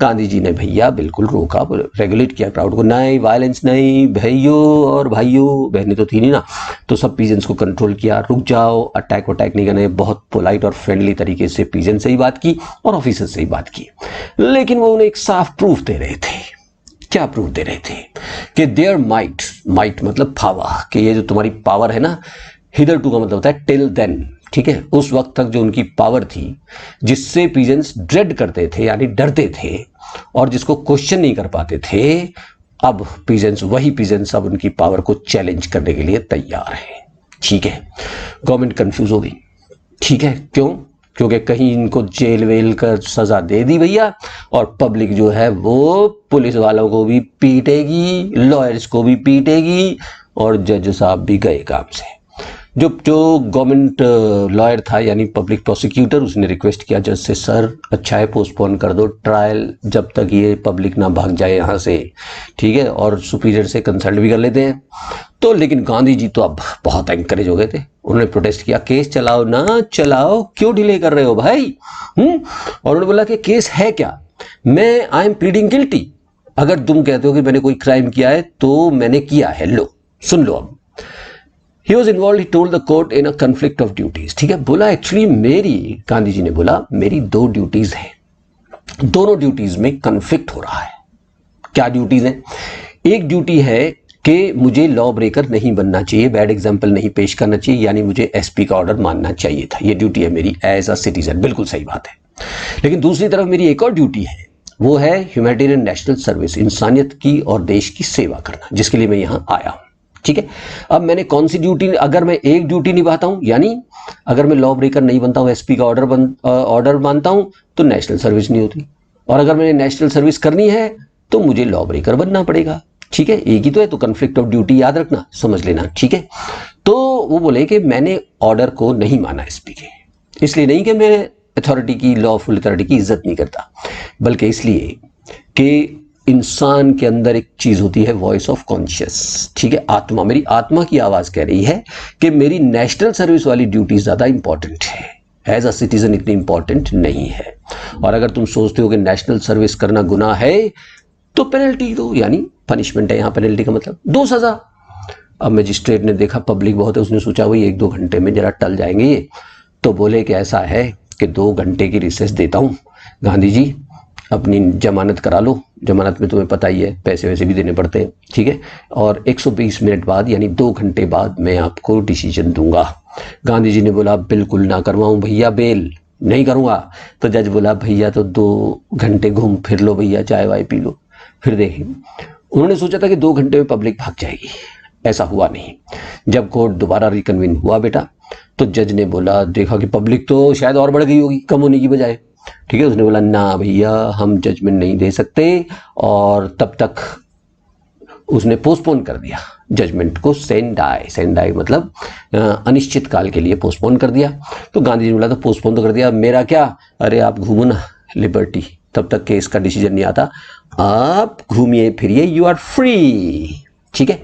गांधी जी ने भैया बिल्कुल रोका, रेगुलेट किया क्राउड को, नहीं वायलेंस नहीं, भाइयों और भाइयों, बहनें तो थी नहीं ना, तो सब पीजेंट्स को कंट्रोल किया, रुक जाओ, अटैक वटैक नहीं करना, बहुत पोलाइट और फ्रेंडली तरीके से पीजेंट से ही बात की और ऑफिसर से ही बात की। लेकिन वो उन्हें एक साफ प्रूफ दे रहे थे। क्या प्रूफ दे रहे थे कि देयर माइट मतलब पावर, कि ये जो तुम्हारी पावर है ना, हिदर टू का मतलब होता है टिल देन। ठीक है, उस वक्त तक जो उनकी पावर थी जिससे पीजेंट्स ड्रेड करते थे यानी डरते थे, और जिसको क्वेश्चन नहीं कर पाते थे, अब पीजेंट्स, वही पीजेंट्स अब उनकी पावर को चैलेंज करने के लिए तैयार हैं। ठीक है, गवर्नमेंट कंफ्यूज हो गई। ठीक है, क्यों? क्योंकि कहीं इनको जेल वेल का सजा दे दी भैया, और पब्लिक जो है वो पुलिस वालों को भी पीटेगी, लॉयर्स को भी पीटेगी, और जज साहब भी गए काम से। जो गवर्नमेंट लॉयर था यानी पब्लिक प्रोसिक्यूटर, उसने रिक्वेस्ट किया जज से, सर अच्छा है पोस्टपोन कर दो ट्रायल जब तक ये पब्लिक ना भाग जाए यहाँ से, ठीक है, और सुपीरियर से कंसल्ट भी कर लेते हैं। तो लेकिन गांधी जी तो अब बहुत एंकरेज हो गए थे, उन्होंने प्रोटेस्ट किया, केस चलाओ ना चलाओ, क्यों डिले कर रहे हो भाई? और उन्होंने बोला कि केस है क्या, मैं आई एम प्लीडिंग गिल्टी। अगर तुम कहते हो कि मैंने कोई क्राइम किया है तो मैंने किया है, लो सुन लो। अब He was involved, he told the court, in a conflict of duties। ठीक है, बोला एक्चुअली मेरी, गांधी जी ने बोला मेरी दो ड्यूटीज हैं, दोनों ड्यूटीज में कन्फ्लिक्ट हो रहा है। क्या ड्यूटीज हैं? एक ड्यूटी है कि मुझे लॉ ब्रेकर नहीं बनना चाहिए, बैड एग्जाम्पल नहीं पेश करना चाहिए, यानी मुझे एसपी का ऑर्डर मानना चाहिए था, ये ड्यूटी है मेरी एज अ सिटीजन, बिल्कुल सही बात है। लेकिन दूसरी तरफ मेरी एक और ड्यूटी है, वो है ह्यूमैनिटेरियन नेशनल सर्विस, इंसानियत की और देश की सेवा करना, जिसके लिए मैं यहाँ आया हूँ। ठीक है, अब मैंने कौन सी ड्यूटी, अगर मैं एक ड्यूटी निभाता हूं, यानी अगर मैं लॉ ब्रेकर नहीं बनता हूं, एसपी का ऑर्डर मानता हूं, तो नेशनल सर्विस नहीं होती, और अगर मैंने नेशनल सर्विस करनी है तो मुझे लॉ ब्रेकर बनना पड़ेगा। ठीक है, एक ही तो है, तो कन्फ्लिक्ट ऑफ ड्यूटी याद रखना, समझ लेना। ठीक है, तो वो बोले कि मैंने ऑर्डर को नहीं माना एसपी के, इसलिए नहीं कि मैं अथॉरिटी की, लॉफुल अथॉरिटी की इज्जत नहीं करता, बल्कि इसलिए कि इंसान के अंदर एक चीज होती है वॉइस ऑफ कॉन्शियस। ठीक है, आत्मा, मेरी आत्मा की आवाज कह रही है कि मेरी नेशनल सर्विस वाली ड्यूटी ज्यादा इंपॉर्टेंट है, एज अ सिटीजन इतनी इंपॉर्टेंट नहीं है। और अगर तुम सोचते हो कि नेशनल सर्विस करना गुनाह है तो पेनल्टी दो, यानी पनिशमेंट है यहाँ, पेनल्टी का मतलब दो सजा। अब मजिस्ट्रेट ने देखा पब्लिक बहुत है, उसने सोचा वही 1-2 घंटे में जरा टल जाएंगे ये, तो बोले कि ऐसा है कि 2 घंटे की रिसेस देता हूँ, गांधी जी अपनी जमानत करा लो, जमानत में तुम्हें पता ही है पैसे वैसे भी देने पड़ते हैं। ठीक है, और 120 मिनट बाद यानी 2 घंटे बाद मैं आपको डिसीजन दूंगा। गांधी जी ने बोला बिल्कुल ना करवाऊं भैया, बेल नहीं करूंगा। तो जज बोला भैया तो 2 घंटे घूम फिर लो भैया, चाय वाय पी लो, फिर देखें। उन्होंने सोचा था कि 2 घंटे में पब्लिक भाग जाएगी, ऐसा हुआ नहीं। जब कोर्ट दोबारा रिकन्वीन हुआ बेटा, तो जज ने बोला, देखा कि पब्लिक तो शायद और बढ़ गई होगी कम होने की बजाय। ठीक है, उसने बोला ना भैया हम जजमेंट नहीं दे सकते, और तब तक उसने पोस्टपोन कर दिया जजमेंट को, सेंडाई मतलब अनिश्चित काल के लिए पोस्टपोन कर दिया। तो गांधी जी ने बोला तो पोस्टपोन तो कर दिया, मेरा क्या, अरे आप घूमो ना लिबर्टी, तब तक केस का डिसीजन नहीं आता, आप घूमिए फिरिए, यू आर फ्री। ठीक है,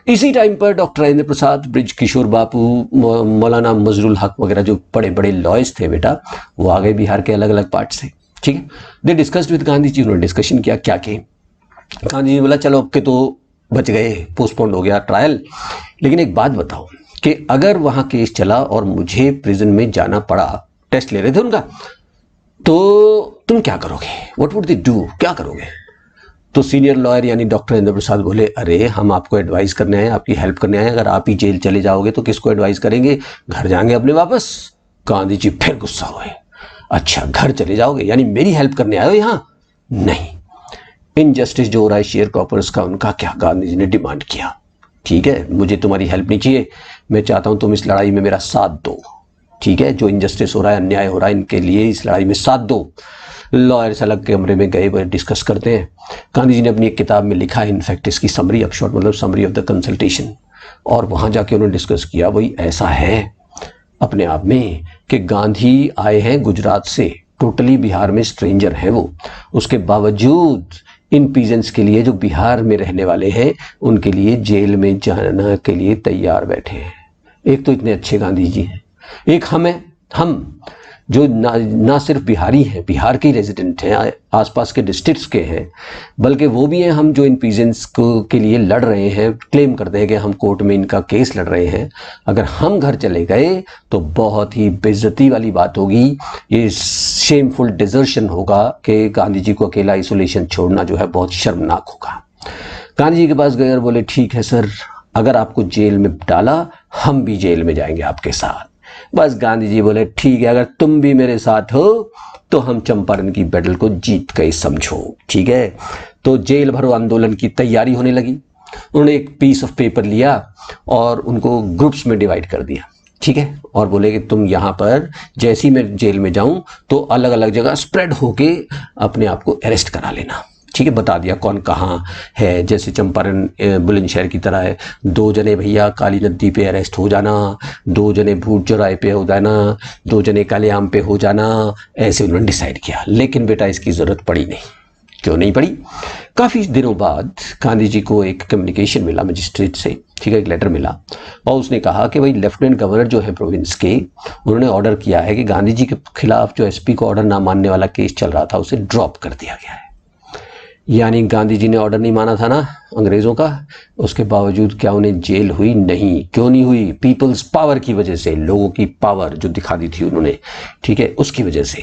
इसी टाइम पर डॉक्टर राजेंद्र प्रसाद, ब्रिज किशोर बापू, मौलाना मजरुल हक वगैरह जो बड़े बड़े लॉयर्स थे बेटा, वो आ गए बिहार के अलग अलग पार्ट से। ठीक है, दे डिस्कस्ड विद गांधी जी, उन्होंने डिस्कशन किया, क्या के गांधी जी बोला चलो अब के तो बच गए, पोस्टपोन हो गया ट्रायल, लेकिन एक बात बताओ कि अगर वहां केस चला और मुझे प्रिजन में जाना पड़ा, टेस्ट ले रहे थे उनका, तो तुम क्या करोगे? व्हाट वुड दे डू, क्या करोगे? तो सीनियर लॉयर यानी डॉक्टर राजेंद्र प्रसाद बोले, अरे हम आपको एडवाइस करने आए, आपकी हेल्प करने आए, अगर आप ही जेल चले जाओगे तो किसको एडवाइस करेंगे, घर जाएंगे अपने वापस। गांधी जी फिर गुस्सा हुए, अच्छा घर चले जाओगे यानी मेरी हेल्प करने आए हो यहां? नहीं, इनजस्टिस जो हो रहा है शेयर क्रॉपर्स का, उनका क्या, गांधी जी ने डिमांड किया, ठीक है मुझे तुम्हारी हेल्प नहीं चाहिए, मैं चाहता हूं तुम इस लड़ाई में मेरा साथ दो। ठीक है, जो इनजस्टिस हो रहा है, अन्याय हो रहा है, इनके लिए इस लड़ाई में साथ दो। लॉयर्स अलग कमरे में गए, वो डिस्कस करते हैं। गांधी जी ने अपनी एक किताब में लिखा है, इनफैक्ट इसकी समरी अप शॉर्ट मतलब समरी ऑफ द कंसल्टेशन, और वहां जाके उन्होंने डिस्कस किया। वही ऐसा है अपने आप में कि गांधी आए हैं गुजरात से, टोटली बिहार में स्ट्रेंजर है वो, उसके बावजूद इन पीजेंट्स के लिए जो बिहार में रहने वाले हैं उनके लिए जेल में जाने के लिए तैयार बैठे हैं। एक तो इतने अच्छे गांधी जी हैं, एक हम हैं, हम जो ना सिर्फ बिहारी हैं, बिहार के रेजिडेंट हैं, आसपास के डिस्ट्रिक्ट्स के हैं, बल्कि वो भी हैं हम जो इन पीजेंट्स के लिए लड़ रहे हैं, क्लेम करते हैं कि हम कोर्ट में इनका केस लड़ रहे हैं। अगर हम घर चले गए तो बहुत ही बेइज्जती वाली बात होगी, ये शेमफुल डिजर्शन होगा कि गांधी जी को अकेला आइसोलेशन छोड़ना जो है बहुत शर्मनाक होगा। गांधी जी के पास गए और बोले, ठीक है सर, अगर आपको जेल में डाला हम भी जेल में जाएंगे आपके साथ, बस गांधी जी बोले ठीक है, अगर तुम भी मेरे साथ हो तो हम चंपारण की बैटल को जीत गए समझो, ठीक है। तो जेल भरो आंदोलन की तैयारी होने लगी। उन्होंने एक पीस ऑफ पेपर लिया और उनको ग्रुप्स में डिवाइड कर दिया, ठीक है, और बोले कि तुम यहाँ पर जैसे ही मैं जेल में जाऊं तो अलग अलग जगह स्प्रेड होके अपने आप को अरेस्ट करा लेना, ठीक है। बता दिया कौन कहाँ है, जैसे चंपारण बुलंदशहर की तरह है, 2 जने भैया काली नदी पे अरेस्ट हो जाना, 2 जने भूट चौराहे पे हो जाना, 2 जने कालेआम पे हो जाना, ऐसे उन्होंने डिसाइड किया। लेकिन बेटा इसकी ज़रूरत पड़ी नहीं। क्यों नहीं पड़ी? काफ़ी दिनों बाद गांधी जी को एक कम्युनिकेशन मिला मजिस्ट्रेट से, ठीक है, एक लेटर मिला, और उसने कहा कि भाई लेफ्टिनेंट गवर्नर जो है प्रोविंस के, उन्होंने ऑर्डर किया है कि गांधी जी के खिलाफ जो एसपी को ऑर्डर ना मानने वाला केस चल रहा था उसे ड्रॉप कर दिया गया है। यानी गांधी जी ने ऑर्डर नहीं माना था ना अंग्रेज़ों का, उसके बावजूद क्या उन्हें जेल हुई? नहीं। क्यों नहीं हुई? पीपल्स पावर की वजह से, लोगों की पावर जो दिखा दी थी उन्होंने, ठीक है, उसकी वजह से।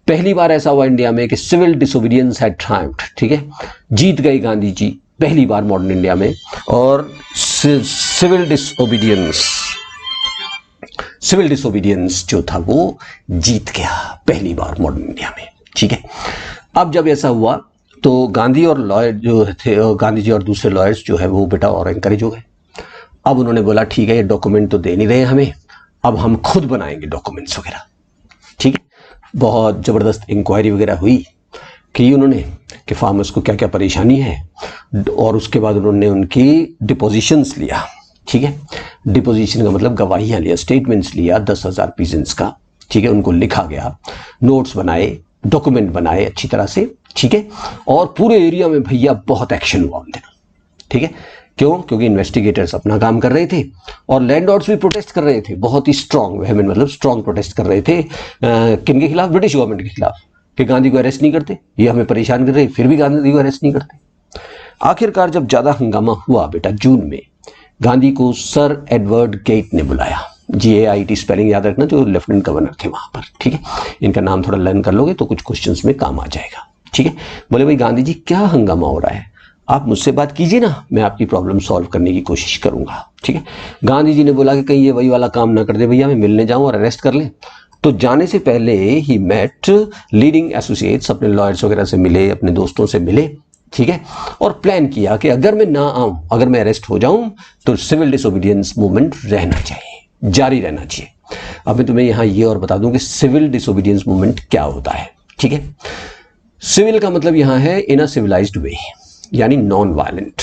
पहली बार ऐसा हुआ इंडिया में कि सिविल डिसोबीडियंस हैड ट्रायम्फ्ड, ठीक है, जीत गए गांधी जी पहली बार मॉडर्न इंडिया में। और सिविल डिसोबीडियंस जो था वो जीत गया पहली बार मॉडर्न इंडिया में, ठीक है। अब जब ऐसा हुआ तो गांधी और लॉयर जो थे, गांधी जी और दूसरे लॉयर्स जो है वो बेटा और एनकरेज हो गए। अब उन्होंने बोला ठीक है, ये डॉक्यूमेंट तो दे नहीं रहे हमें, अब हम खुद बनाएंगे डॉक्यूमेंट्स वगैरह, ठीक है। बहुत ज़बरदस्त इंक्वायरी वगैरह हुई की उन्होंने कि फार्मर्स को क्या क्या परेशानी है, और उसके बाद उन्होंने उनकी डिपोजिशंस लिया, ठीक है। डिपोजिशन का मतलब गवाहियाँ लिया, स्टेटमेंट्स लिया 10,000 पीजेंट्स का, ठीक है, उनको लिखा गया, नोट्स बनाए, डॉक्यूमेंट बनाए अच्छी तरह से, ठीक है। और पूरे एरिया में भैया बहुत एक्शन हुआ उन दिनों, ठीक है। क्यों? क्योंकि इन्वेस्टिगेटर्स अपना काम कर रहे थे और लैंडलॉर्ड्स भी प्रोटेस्ट कर रहे थे, बहुत ही स्ट्रॉन्ग वेहमेंट, मतलब स्ट्रॉन्ग प्रोटेस्ट कर रहे थे। किन के खिलाफ? ब्रिटिश गवर्नमेंट के खिलाफ, कि गांधी को अरेस्ट नहीं करते, ये हमें परेशान कर रहे, फिर भी गांधी को अरेस्ट नहीं करते। आखिरकार जब ज़्यादा हंगामा हुआ बेटा, जून में गांधी को सर एडवर्ड गेट ने बुलाया, GAIT स्पेलिंग याद रखना, जो लेफ्टिनेंट गवर्नर थे वहां पर, ठीक है। इनका नाम थोड़ा लर्न कर लोगे तो कुछ क्वेश्चंस में काम आ जाएगा, ठीक है। बोले भाई गांधी जी क्या हंगामा हो रहा है, आप मुझसे बात कीजिए ना, मैं आपकी प्रॉब्लम सॉल्व करने की कोशिश करूंगा, ठीक है। गांधी जी ने बोला कि कहीं ये वही वाला काम ना कर दे भैया, मैं मिलने जाऊं और अरेस्ट कर ले। तो जाने से पहले ही मेट लीडिंग एसोसिएट्स, अपने लॉयर्स वगैरह से मिले, अपने दोस्तों से मिले, ठीक है, और प्लान किया कि अगर मैं ना आऊं, अगर मैं अरेस्ट हो जाऊं तो सिविल डिसोबीडियंस मूवमेंट रहना चाहिए, जारी रहना चाहिए। अब मैं तुम्हें यहां ये और बता दूं कि सिविल डिसोबीडियंस मूवमेंट क्या होता है, ठीक है। सिविल का मतलब यहां है इन अ सिविलाइज्ड वे, यानी non violent.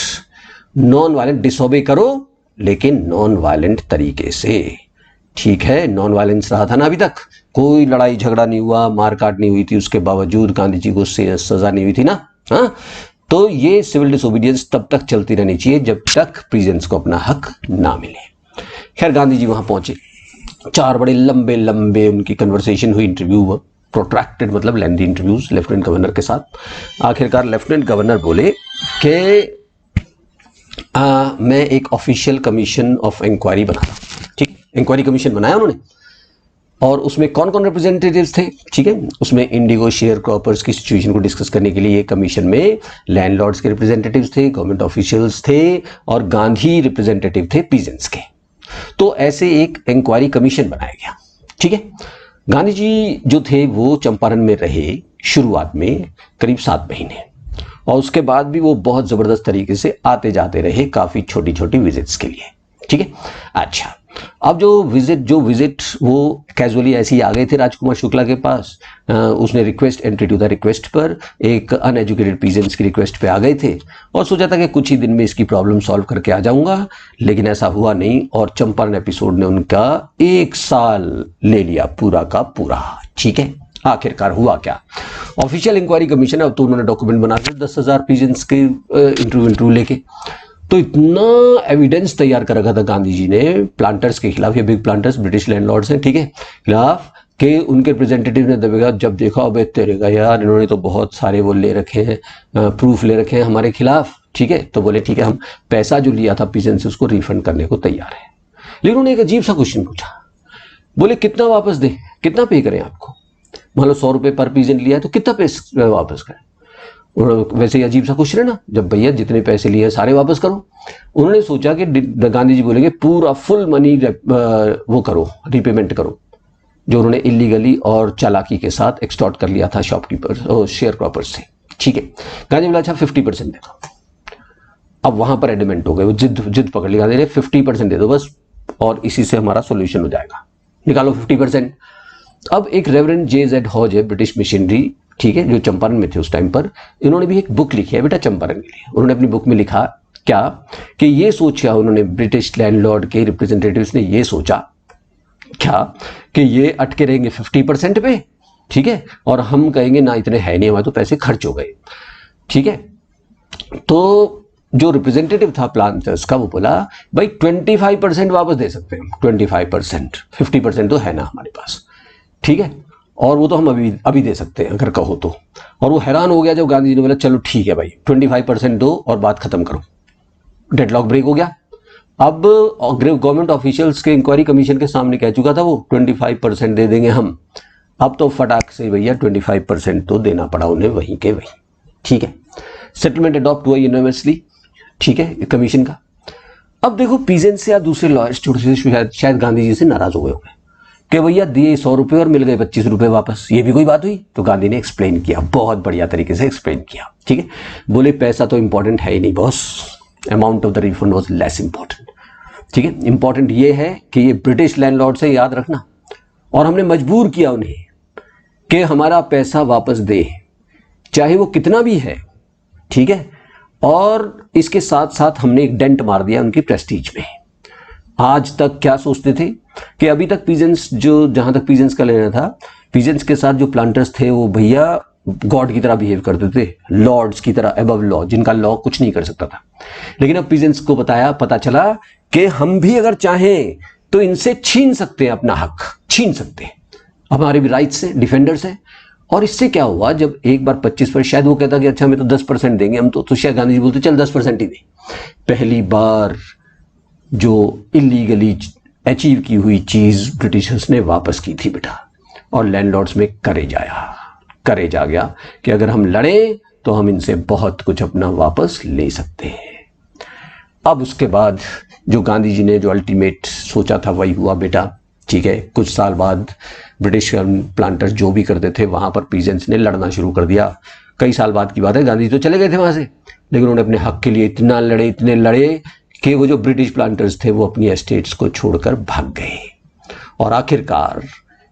Non violent, disobey करो लेकिन नॉन वायलेंट तरीके से, ठीक है। नॉन वायलेंस रहा था ना अभी तक, कोई लड़ाई झगड़ा नहीं हुआ, मारकाट नहीं हुई थी, उसके बावजूद गांधी जी को सजा नहीं हुई थी ना, हाँ। तो ये सिविल डिसोबीडियंस तब तक चलती रहनी चाहिए जब तक प्रीजेंट्स को अपना हक ना मिले। खैर गांधी जी वहां पहुंचे, 4 बड़े लंबे लंबे उनकी कन्वर्सेशन हुई, इंटरव्यू हुआ, प्रोट्रैक्टेड मतलब लेंथी इंटरव्यूज लेफ्टिनेंट गवर्नर के साथ। आखिरकार लेफ्टिनेंट गवर्नर बोले कि मैं एक ऑफिशियल कमीशन ऑफ इंक्वायरी बना रहा हूं, ठीक। इंक्वायरी कमीशन बनाया उन्होंने, और उसमें कौन कौन रिप्रेजेंटेटिव्स थे, ठीक है। उसमें इंडिगो शेयर क्रॉपर्स की सिचुएशन को डिस्कस करने के लिए कमीशन में लैंडलॉर्ड्स के रिप्रेजेंटेटिव्स थे, गवर्नमेंट ऑफिशियल्स थे, और गांधी रिप्रेजेंटेटिव थे पीजेंट्स के। तो ऐसे एक इंक्वायरी कमीशन बनाया गया, ठीक है। गांधी जी जो थे वो चंपारण में रहे शुरुआत में करीब 7 महीने, और उसके बाद भी वो बहुत ज़बरदस्त तरीके से आते जाते रहे काफ़ी छोटी छोटी विजिट्स के लिए, ठीक है। अच्छा, अब जो विजिट वो कैजुअली ऐसे ही आ गए थे राजकुमार शुक्ला के पास। उसने request, entry to the request पर, एक अनएजुकेटेड पीजेंट्स की रिक्वेस्ट पे आ गए थे, और सोचा था कि कुछ ही दिन में इसकी प्रॉब्लम सॉल्व करके आ जाऊंगा, लेकिन ऐसा हुआ नहीं। और चंपारण एपिसोड ने उनका 1 साल ले लिया पूरा का पूरा, ठीक है। आखिरकार हुआ क्या? ऑफिशियल इंक्वायरी कमीशन, अब तो उन्होंने डॉक्यूमेंट बना दिए 10,000 पीजेंट्स के इंटरव्यू लेके। तो इतना एविडेंस तैयार कर रखा था गांधी जी ने प्लांटर्स के खिलाफ, ये बिग प्लांटर्स ब्रिटिश लैंडलॉर्ड्स हैं, ठीक है, खिलाफ, कि उनके रिप्रेजेंटेटिव ने दबेगा जब देखा, अबे तेरेगा यार, इन्होंने तो बहुत सारे वो ले रखे हैं, प्रूफ ले रखे हैं हमारे खिलाफ, ठीक है। तो बोले ठीक है, हम पैसा जो लिया था पीजेंट से उसको रिफंड करने को तैयार है। लेकिन उन्होंने एक अजीब सा क्वेश्चन पूछा, बोले कितना वापस दें, कितना पे करें आपको? मान लो 100 रुपये पर पीजेंट लिया है तो कितना पे वापस करें? वैसे ही अजीब सा क्वेश्चन है ना, जब भैया जितने पैसे लिए सारे वापस करो। उन्होंने सोचा कि गांधी जी बोलेंगे पूरा फुल मनी वो करो, रिपेमेंट करो, जो उन्होंने इलीगली और चालाकी के साथ एक्सटॉर्ट कर लिया था शॉपकीपर्स और शेयर क्रॉपर्स से। ठीक है, गांधी बोला अच्छा 50% दे दो। अब वहां पर एडमेंट हो गए, वो जिद पकड़ ली गांधी ने, 50% दे दो बस, और इसी से हमारा सोल्यूशन हो जाएगा, निकालो 50%। अब एक रेवरेंड जे.जेड हॉज है, ब्रिटिश मिशनरी, ठीक है, जो चंपारण में थे उस टाइम पर, इन्होंने भी एक बुक लिखी है बेटा चंपारण के लिए। उन्होंने अपनी बुक में लिखा क्या कि ये सोचा उन्होंने, ब्रिटिश लैंडलॉर्ड के रिप्रेजेंटेटिव्स ने ये सोचा क्या कि ये अटके रहेंगे 50% पे, ठीक है, और हम कहेंगे ना इतने है नहीं, हमारे तो पैसे खर्च हो गए। ठीक है, तो जो रिप्रेजेंटेटिव था प्लांटर्स का वो बोला भाई 25% वापस दे सकते हैं, 25%, 50% तो है ना हमारे पास, ठीक है, और वो तो हम अभी दे सकते हैं अगर कहो तो। और वो हैरान हो गया जब गांधी जी ने बोला चलो ठीक है भाई 25% दो और बात खत्म करो। डेडलॉक ब्रेक हो गया। अब गवर्नमेंट ऑफिशियल्स के इंक्वायरी कमीशन के सामने कह चुका था वो 25% दे देंगे हम। अब तो फटाक से भैया 25% तो देना पड़ा उन्हें वहीं के वहीं। ठीक है, सेटलमेंट अडॉप्ट हुआ यूनिवर्सली, ठीक है, कमीशन का। अब देखो पीजेंट्स या दूसरे लॉयर्स शायद गांधी जी से नाराज हो गए होंगे कि भैया दिए 100 रुपये और मिल गए 25 रुपये वापस, ये भी कोई बात हुई? तो गांधी ने एक्सप्लेन किया, बहुत बढ़िया तरीके से एक्सप्लेन किया। ठीक है, बोले पैसा तो इंपॉर्टेंट है ही नहीं boss, amount of the refund was less important. ठीक है, इंपॉर्टेंट ये है कि ये ब्रिटिश लैंडलॉर्ड से, याद रखना, और हमने मजबूर किया उन्हें कि हमारा पैसा वापस दे, चाहे वो कितना भी है। ठीक है, और इसके साथ साथ हमने एक डेंट मार दिया उनकी प्रेस्टीज में। आज तक क्या सोचते थे कि अभी तक पीजेंट्स, जो जहां तक पीजेंट्स का लेना था, पीजेंट्स के साथ जो प्लांटर्स थे वो भैया गॉड की तरह बिहेव करते थे, लॉर्ड्स की तरह, अबव लॉ, जिनका लॉ कुछ नहीं कर सकता था। लेकिन अब पीजेंट्स को पता चला कि हम भी अगर चाहें तो इनसे छीन सकते हैं, अपना हक छीन सकते हैं, हमारे भी राइट्स हैं, डिफेंडर्स हैं। और इससे क्या हुआ, जब एक बार 25%, शायद वो कहता कि अच्छा हमें तो 10% देंगे हम, तो शायद गांधी जी बोलते चल 10% ही दे। पहली बार जो इलीगली अचीव की हुई चीज ब्रिटिशर्स ने वापस की थी बेटा, और लैंडलॉर्ड्स में करेज आ गया कि अगर हम लड़े तो हम इनसे बहुत कुछ अपना वापस ले सकते हैं। अब उसके बाद जो गांधी जी ने जो अल्टीमेट सोचा था वही हुआ बेटा। ठीक है, कुछ साल बाद ब्रिटिश प्लांटर्स जो भी करते थे वहां पर पीजेंट्स ने लड़ना शुरू कर दिया। कई साल बाद की बात है, गांधी जी तो चले गए थे वहां से, लेकिन उन्होंने अपने हक के लिए इतने लड़े कि वो जो ब्रिटिश प्लांटर्स थे वो अपनी एस्टेट्स को छोड़कर भाग गए, और आखिरकार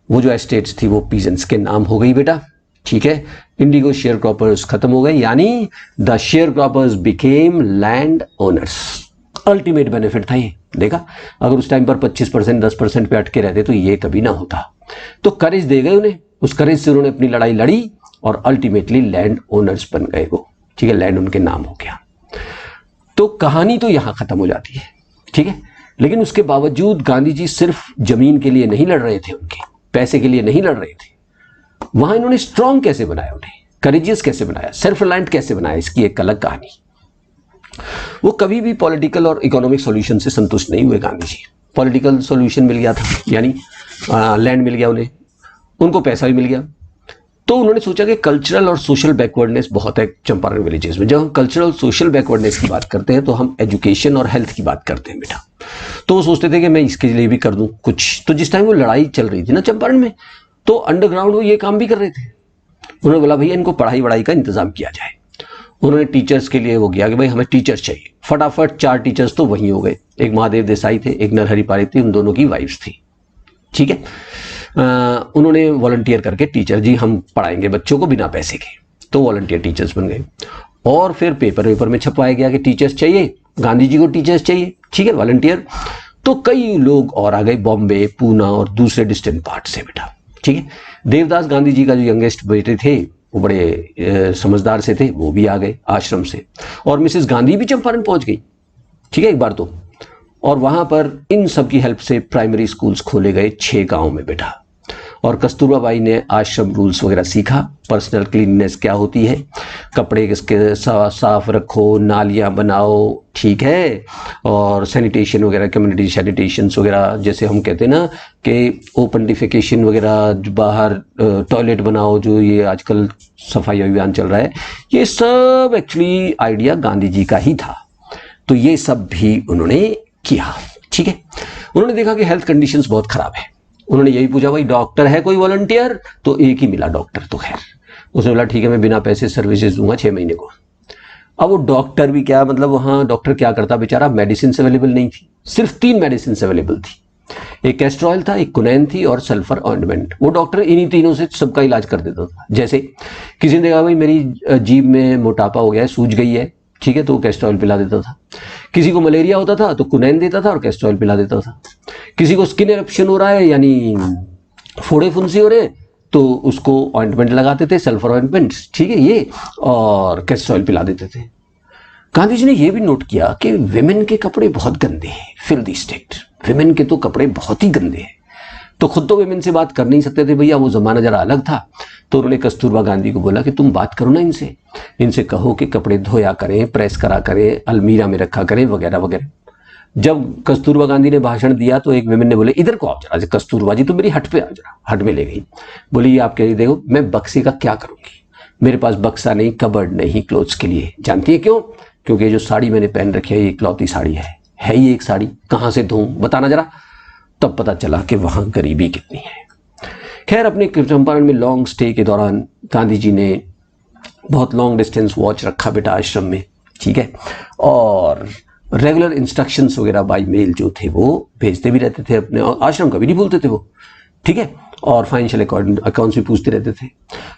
वो जो एस्टेट्स थी वो पीजेंट्स के नाम हो गई बेटा। ठीक है, इंडिगो शेयर क्रॉपर्स खत्म हो गए, यानी the share croppers became land owners. Ultimate benefit था ये। देखा, अगर उस टाइम पर 25%, 10% पे अटके रहते तो ये कभी ना होता। तो करेज दे गए उन्हें, उस करेज से उन्होंने अपनी लड़ाई लड़ी और अल्टीमेटली लैंड ओनर्स बन गए वो। ठीक है, लैंड उनके नाम हो गया। तो कहानी तो यहां खत्म हो जाती है। ठीक है, लेकिन उसके बावजूद गांधी जी सिर्फ जमीन के लिए नहीं लड़ रहे थे, उनके पैसे के लिए नहीं लड़ रहे थे। वहां इन्होंने स्ट्रांग कैसे बनाया, उन्हें करेजियस कैसे बनाया, सेल्फ रिलायंट कैसे बनाया, इसकी एक अलग कहानी। वो कभी भी पॉलिटिकल और इकोनॉमिक सॉल्यूशन से संतुष्ट नहीं हुए गांधी जी। पॉलिटिकल सॉल्यूशन मिल गया था, यानी लैंड मिल गया उन्हें, उनको पैसा भी मिल गया, तो उन्होंने सोचा कि कल्चरल और सोशल बैकवर्डनेस बहुत है चंपारण विलेजेस में। जब हम कल्चरल सोशल बैकवर्डनेस की बात करते हैं तो हम एजुकेशन और हेल्थ की बात करते हैं बेटा। तो वो सोचते थे कि मैं इसके लिए भी कर दूं कुछ। तो जिस टाइम वो लड़ाई चल रही थी ना चंपारण में, तो अंडरग्राउंड वो ये काम भी कर रहे थे। उन्होंने बोला भैया इनको पढ़ाई वढ़ाई का इंतजाम किया जाए। उन्होंने टीचर्स के लिए वो किया कि भाई हमें टीचर्स चाहिए। फटाफट 4 टीचर्स तो वहीं हो गए, एक महादेव देसाई थे, एक नरहरि पारिक थी, उन दोनों की वाइफ्स थी। ठीक है, उन्होंने वॉलंटियर करके टीचर जी हम पढ़ाएंगे बच्चों को बिना पैसे के, तो वॉलंटियर टीचर्स बन गए। और फिर पेपर में छपवाया गया कि टीचर्स चाहिए, गांधी जी को टीचर्स चाहिए। ठीक है, वॉलंटियर। तो कई लोग और आ गए, बॉम्बे, पूना और दूसरे डिस्टेंट पार्ट से बेटा। ठीक है, देवदास गांधी जी का जो यंगेस्ट बेटे थे वो बड़े समझदार से थे, वो भी आ गए आश्रम से। और मिसेस गांधी भी चंपारण पहुंच गई। ठीक है, एक बार तो, और वहां पर इन सब की हेल्प से प्राइमरी स्कूल्स खोले गए 6 गांव में बेटा। और कस्तूरबा बाई ने आश्रम रूल्स वगैरह सीखा, पर्सनल क्लीननेस क्या होती है, कपड़े किसके साफ रखो, नालियाँ बनाओ, ठीक है, और सैनिटेशन वगैरह, कम्युनिटी सैनिटेशन वगैरह, जैसे हम कहते हैं ना कि ओपन डिफेकेशन वगैरह, बाहर टॉयलेट बनाओ, जो ये आजकल सफाई अभियान चल रहा है, ये सब एक्चुअली आइडिया गांधी जी का ही था। तो ये सब भी उन्होंने किया, ठीक है। उन्होंने देखा कि हेल्थ कंडीशंस बहुत खराब है, उन्होंने यही पूछा भाई डॉक्टर है कोई वॉलंटियर, तो एक ही मिला डॉक्टर, तो खैर उसने बोला ठीक है मैं बिना पैसे सर्विसेज दूंगा 6 महीने को। अब वो डॉक्टर भी क्या, मतलब वहाँ डॉक्टर क्या करता बेचारा, मेडिसिन अवेलेबल नहीं थी, सिर्फ 3 मेडिसिन अवेलेबल थी, एक कैस्टर ऑयल था, एक कुनैन थी और सल्फर ऑइंटमेंट। वो डॉक्टर इन्हीं तीनों से सबका इलाज कर देता था। जैसे किसी ने देखा भाई मेरी जीभ में मोटापा हो गया है, सूज गई है, ठीक है, तो वो कैस्टर ऑयल पिला देता था। किसी को मलेरिया होता था तो कुनैन देता था और कैस्टर ऑयल पिला देता था। किसी को स्किन इरप्शन हो रहा है यानी फोड़े फुंसी हो रहे हैं तो उसको ऑइंटमेंट लगाते थे, सल्फर ऑइंटमेंट, ठीक है ये, और कैस्टर ऑयल पिला देते थे। गांधी जी ने यह भी नोट किया कि विमेन के कपड़े बहुत गंदे हैं, फिल्दी स्टेट, विमेन के तो कपड़े बहुत ही गंदे हैं। तो खुद तो विमेन से बात कर नहीं सकते थे भैया, वो जमाना जरा अलग था। तो उन्होंने कस्तूरबा गांधी को बोला कि तुम बात करो ना इनसे कहो कि कपड़े धोया करें, प्रेस करा करें, अलमीरा में रखा करें वगैरह वगैरह। जब कस्तूरबा गांधी ने भाषण दिया तो एक विमेन ने बोले इधर को आओ जरा, कस्तूरबा जी तुम मेरी हट पे आ जरा। हट में ले गई, बोली ये आप कह रही, देखो मैं बक्से का क्या करूंगी, मेरे पास बक्सा नहीं, कबर्ड नहीं क्लोथ्स के लिए। जानती है क्यों? क्योंकि ये जो साड़ी मैंने पहन रखी है ये इकलौती साड़ी है ये एक साड़ी, कहां से धोऊं बताना जरा। तब पता चला कि वहां गरीबी कितनी है। खैर अपने चंपारण में लॉन्ग स्टे के दौरान गांधी जी ने बहुत लॉन्ग डिस्टेंस वॉच रखा बेटा आश्रम में, ठीक है, और रेगुलर इंस्ट्रक्शंस वगैरह बाई मेल जो थे वो भेजते भी रहते थे अपने, आश्रम का भी नहीं भूलते थे वो, ठीक है, और फाइनेंशियल अकाउंट्स भी पूछते रहते थे।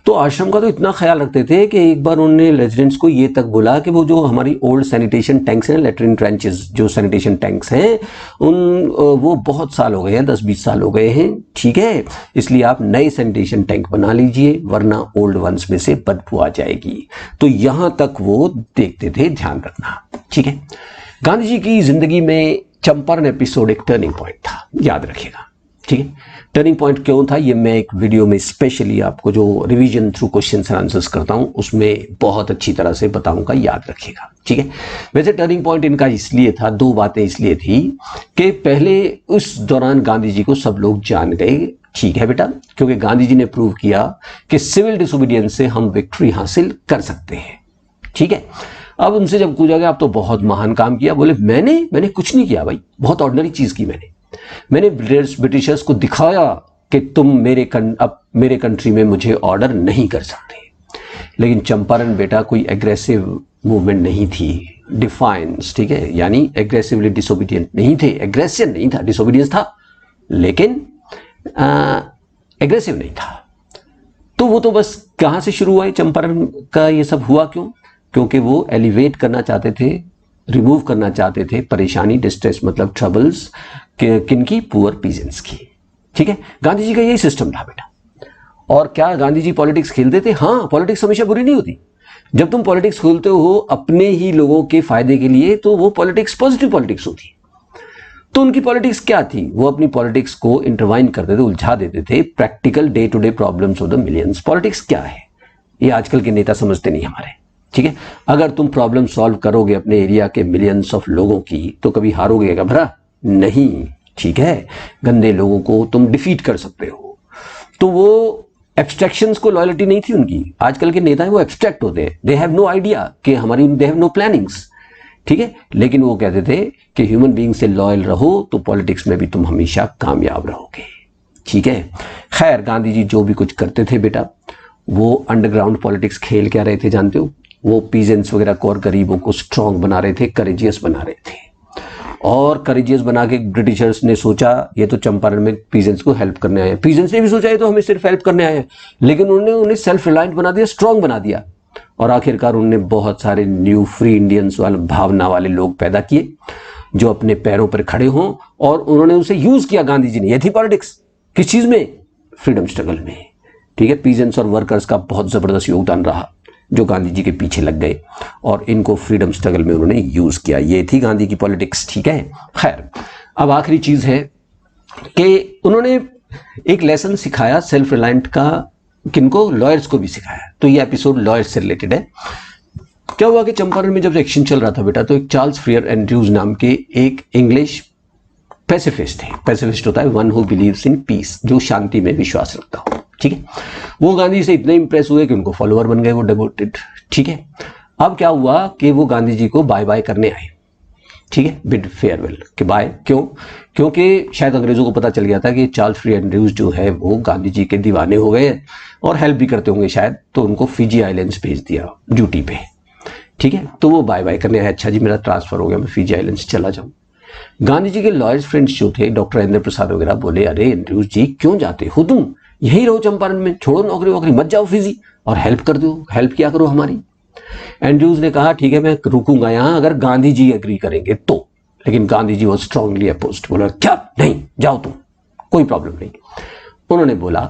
तो आश्रम का तो इतना ख्याल रखते थे कि एक बार उन्होंने रेजिडेंट्स को ये तक बोला कि वो जो हमारी ओल्ड सैनिटेशन टैंक्स हैं, लेटरिन ट्रेंचेस जो सैनिटेशन टैंक्स हैं वो बहुत साल हो गए हैं, 10-20 साल हो गए हैं, ठीक है, इसलिए आप नए सैनिटेशन टैंक बना लीजिए वरना ओल्ड वंस में से बदबू आ जाएगी। तो यहां तक वो देखते थे, ध्यान रखना, ठीक है। गांधी जी की जिंदगी में चंपारण एपिसोड एक टर्निंग पॉइंट था, याद रखिएगा, ठीक है। टर्निंग पॉइंट क्यों था ये मैं एक वीडियो में स्पेशली आपको जो revision through questions and answers करता हूं उसमें बहुत अच्छी तरह से बताऊंगा, याद रखिएगा, ठीक है। वैसे टर्निंग पॉइंट इनका इसलिए था, 2 बातें इसलिए थी कि पहले उस दौरान गांधी जी को सब लोग जान गए, ठीक है बेटा, क्योंकि गांधी जी ने प्रूव किया कि सिविल डिसोबीडियंस से हम विक्ट्री हासिल कर सकते हैं, ठीक है। अब उनसे जब पूछा गया आप तो बहुत महान काम किया, बोले मैंने कुछ नहीं किया भाई, बहुत ऑर्डिनरी चीज की मैंने ब्रिटिशर्स को दिखाया कि तुम मेरे कंट्री में मुझे ऑर्डर नहीं कर सकते। लेकिन चंपारण बेटा कोई एग्रेसिव मूवमेंट नहीं थी, डिफाइंस, ठीक है, यानी एग्रेसिवली डिसोबीडियंट नहीं थे, एग्रेशन नहीं था, डिसोबीडियंस था लेकिन एग्रेसिव नहीं था। तो वो तो बस कहां से शुरू हुआ है चंपारण का ये सब हुआ, क्योंकि वो एलिवेट करना चाहते थे, रिमूव करना चाहते थे परेशानी, डिस्ट्रेस मतलब ट्रबल्स किनकी, पुअर पीजेंट्स की, ठीक है। गांधी जी का यही सिस्टम था बेटा। और क्या गांधी जी पॉलिटिक्स खेलते थे? हाँ, पॉलिटिक्स हमेशा बुरी नहीं होती। जब तुम पॉलिटिक्स खेलते हो अपने ही लोगों के फायदे के लिए तो वो पॉलिटिक्स पॉजिटिव पॉलिटिक्स होती। तो उनकी पॉलिटिक्स क्या थी? वो अपनी पॉलिटिक्स को इंटरवाइन करते थे, उलझा देते थे practical day to day problems of the millions. Politics क्या है ये आजकल के नेता समझते नहीं हमारे, ठीक है। अगर तुम प्रॉब्लम सॉल्व करोगे अपने एरिया के मिलियंस ऑफ लोगों की तो कभी हारोगे घबरा नहीं, ठीक है। गंदे लोगों को तुम डिफीट कर सकते हो। तो वो एब्स्ट्रैक्शंस को लॉयल्टी नहीं थी उनकी। आजकल के नेता हैं वो एब्स्ट्रैक्ट होते हैं, दे हैव नो आइडिया कि हमारी, दे हैव नो प्लानिंग्स, ठीक है। लेकिन वो कहते थे कि ह्यूमन बीइंग से लॉयल रहो तो पॉलिटिक्स में भी तुम हमेशा कामयाब रहोगे, ठीक है। खैर गांधी जी जो भी कुछ करते थे बेटा वो अंडरग्राउंड पॉलिटिक्स खेल क्या रहे थे जानते हो? वो पीजेंट्स वगैरह को और गरीबों को स्ट्रांग बना रहे थे, करेजियस बना रहे थे। और करेजियस बना के ब्रिटिशर्स ने सोचा ये तो चंपारण में पीजेंट्स को हेल्प करने आए हैं। पीजेंट्स ने भी सोचा ये तो हमें सिर्फ हेल्प करने आए हैं, लेकिन उन्होंने उन्हें सेल्फ रिलायंट बना दिया, स्ट्रांग बना दिया। और आखिरकार उन्होंने बहुत सारे न्यू फ्री इंडियंस वाले भावना वाले लोग पैदा किए जो अपने पैरों पर खड़े हों, और उन्होंने उसे यूज किया गांधी जी ने। ये थी पॉलिटिक्स, किस चीज में? फ्रीडम स्ट्रगल में, ठीक है। पीजेंट्स और वर्कर्स का बहुत जबरदस्त योगदान रहा जो गांधी जी के पीछे लग गए और इनको फ्रीडम स्ट्रगल में उन्होंने यूज किया। ये थी गांधी की पॉलिटिक्स, ठीक है। खैर अब आखिरी चीज है कि उन्होंने एक लेसन सिखाया सेल्फ रिलायंट का, किनको? लॉयर्स को भी सिखाया। तो ये एपिसोड लॉयर्स से रिलेटेड है। क्या हुआ कि चंपारण में जब इलेक्शन चल रहा था बेटा, तो एक चार्ल्स फ्रियर एंड्रयूज नाम के एक इंग्लिश पैसिफिस्ट थे। पैसिफिस्ट होता है one who believes in peace, जो शांति में विश्वास रखता हो, ठीक है। वो गांधी से इतने इंप्रेस हुए कि उनको फॉलोअर बन गए, वो डिवोटेड, ठीक है। अब क्या हुआ कि वो गांधी जी को बाय बाय करने आए, ठीक है, बिड फेयरवेल कि बाय। क्यों? क्योंकि शायद अंग्रेजों को पता चल गया था कि चार्ल्स फ्रियर एंड्रयूज जो है वो गांधी जी के दीवाने हो गए और हेल्प भी करते होंगे शायद, तो उनको फिजी आइलैंड्स भेज दिया ड्यूटी पे, ठीक है। तो वो बाय बाय करने आए, अच्छा जी मेरा ट्रांसफर हो गया, मैं फिजी आइलैंड्स चला जाऊं। गांधी जी के लॉयर्स फ्रेंड्स जो थे, डॉक्टर राजेंद्र प्रसाद वगैरह, बोले अरे एंड्रयूज जी क्यों जाते हो तुम, यही रहो चंपारण में, छोड़ो नौकरी वोकरी, मत जाओ फिजी और हेल्प कर दो, हेल्प किया करो हमारी। एंड्रयूज ने कहा ठीक है मैं रुकूंगा यहाँ अगर गांधी जी एग्री करेंगे तो, लेकिन गांधी जी वो स्ट्रांगली अपोज्ड, बोला क्या नहीं जाओ तुम, कोई प्रॉब्लम नहीं। उन्होंने बोला,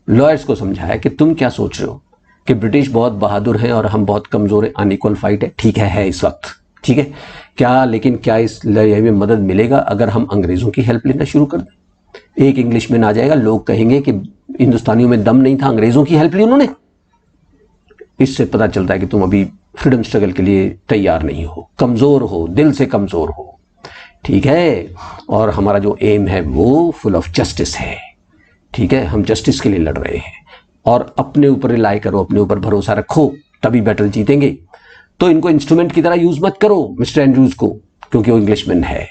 लॉयर्स को समझाया कि तुम क्या सोच रहे हो कि ब्रिटिश बहुत बहादुर हैं और हम बहुत कमजोर हैं, अनइक्वल फाइट है, ठीक है इस वक्त, ठीक है क्या, लेकिन क्या इस लड़ाई में मदद मिलेगा अगर हम अंग्रेजों की हेल्प लेना शुरू कर दें? एक इंग्लिशमैन आ जाएगा, लोग कहेंगे कि हिंदुस्तानियों में दम नहीं था, अंग्रेजों की हेल्प ली उन्होंने। इससे पता चलता है कि तुम अभी फ्रीडम स्ट्रगल के लिए तैयार नहीं हो, कमजोर हो, दिल से कमजोर हो, ठीक है। और हमारा जो एम है वो फुल ऑफ जस्टिस है, ठीक है, हम जस्टिस के लिए लड़ रहे हैं और अपने ऊपर रिलाई करो, अपने ऊपर भरोसा रखो, तभी बैटल जीतेंगे। तो इनको इंस्ट्रूमेंट की तरह यूज मत करो मिस्टर एंड्रयूज को, क्योंकि वो इंग्लिशमैन है।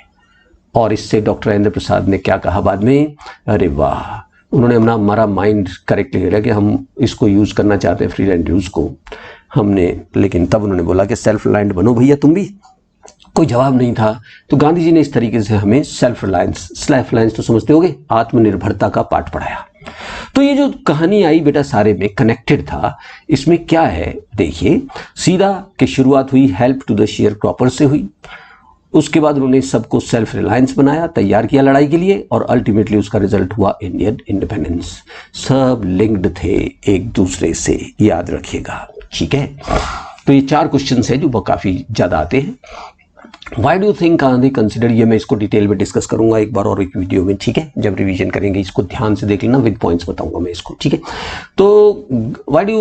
और इससे डॉक्टर राजेंद्र प्रसाद ने क्या कहा बाद में, अरे वाह, उन्होंने हमारा माइंड करेक्टली लिया कि हम इसको यूज करना चाहते हैं फ्री एंड्रयूज को हमने, लेकिन तब उन्होंने बोला कि सेल्फ रिलायंट बनो भैया तुम भी। कोई जवाब नहीं था। तो गांधी जी ने इस तरीके से हमें सेल्फ रिलायंस तो समझते होगे, आत्मनिर्भरता का पाठ पढ़ाया। तो ये जो कहानी आई बेटा सारे में कनेक्टेड था। इसमें क्या है देखिए, सीधा कि शुरुआत हुई help to the sharecropper से हुई, उसके बाद उन्होंने सबको सेल्फ रिलायंस बनाया, तैयार किया लड़ाई के लिए, और अल्टीमेटली उसका रिजल्ट हुआ इंडियन इंडिपेंडेंस। सब लिंक्ड थे एक दूसरे से, याद रखिएगा, ठीक है। तो ये 4 क्वेश्चन है जो काफी ज्यादा आते हैं। Y do think Gandhi consider, ये मैं इसको डिटेल में डिस्कस करूंगा एक बार और एक वीडियो में, ठीक है, जब रिवीजन करेंगे इसको ध्यान से देख लेना, विद पॉइंट्स बताऊंगा मैं इसको, ठीक है। तो why do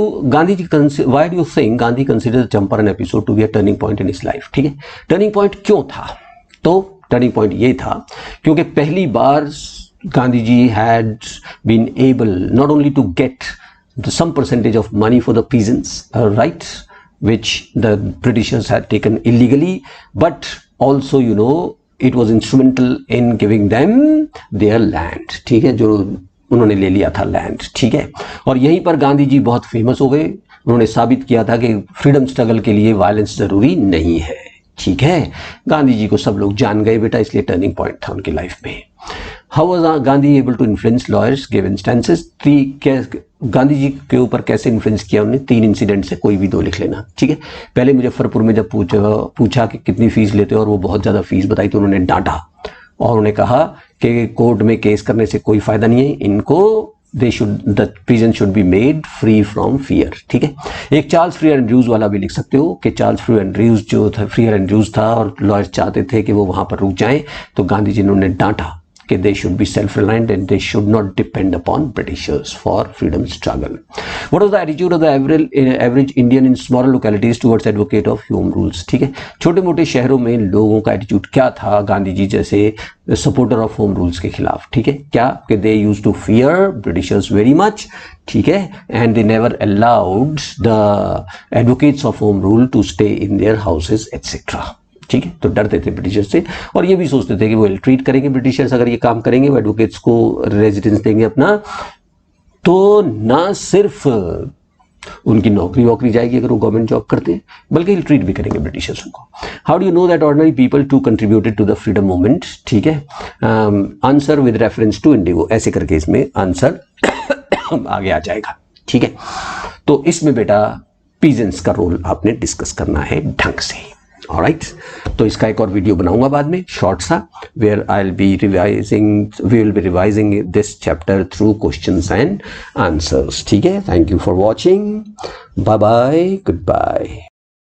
think Gandhi consider Champaran episode to be a turning point in his life, ठीक है। टर्निंग पॉइंट क्यों था? तो टर्निंग पॉइंट ये था क्योंकि पहली बार Gandhi ji had been able not only to get some percentage of money for the peasants, right, which the Britishers had taken illegally, but also it was instrumental in giving them their land, ठीक है, जो उन्होंने ले लिया था land, ठीक है। और यहीं पर गांधी जी बहुत फेमस हो गए। उन्होंने साबित किया था कि फ्रीडम स्ट्रगल के लिए वायलेंस जरूरी नहीं है, ठीक है। गांधी जी को सब लोग जान गए बेटा, इसलिए टर्निंग पॉइंट था उनकी लाइफ में। How was Gandhi able to influence lawyers, give instances. Gandhi ji के ऊपर कैसे इन्फ्लुएंस किया उन्होंने? 3 इंसिडेंट से कोई भी 2 लिख लेना, ठीक है। पहले मुजफ्फरपुर में जब पूछा कि कितनी फीस लेते हो और वो बहुत ज्यादा फीस बताई, तो उन्होंने डांटा और उन्होंने कहा कि कोर्ट में केस करने से कोई फायदा नहीं है, इनको the prison should be made free from fear, ठीक है। एक चार्ल्स फ्रियर एंड्रयूज वाला भी लिख सकते हो कि चार्ल्स फ्रियर एंड्रयूज था और लॉयर्स चाहते थे कि वो वहां पर रुक जाएं, तो गांधी जी ने उन्हें डांटा कि they should be self-reliant and they should not depend upon Britishers for freedom struggle. What was the attitude of the average Indian in smaller localities towards advocate of home rules? ठीक है, छोटे मोटे शहरों में लोगों का एटीट्यूड क्या था गांधी जी जैसे सपोर्टर ऑफ होम रूल्स के खिलाफ, ठीक है। क्या कि they used to fear Britishers very much, ठीक है, and they never allowed the advocates of home rule to stay in their houses etc. ठीक है, तो डरते थे ब्रिटिशर्स से और ये भी सोचते थे कि वो ट्रीट करेंगे ब्रिटिशर्स अगर ये काम करेंगे, वो एडवोकेट्स को रेजिडेंस देंगे अपना, तो ना सिर्फ उनकी नौकरी वोकरी जाएगी अगर वो गवर्नमेंट जॉब करते हैं, बल्कि ट्रीट भी करेंगे ब्रिटिशर्स को। How do you know that ordinary people too contributed to the freedom movement, ठीक है। Answer with reference to indigo, ऐसे करके इसमें आंसर आगे आ जाएगा, ठीक है। तो इसमें बेटा पीजेंट्स का रोल आपने डिस्कस करना है ढंग से, ऑलराइट। तो इसका एक और वीडियो बनाऊंगा बाद में शॉर्ट सा, where I we will be revising this chapter through questions and answers, ठीक है। Thank you for watching, bye bye, good bye.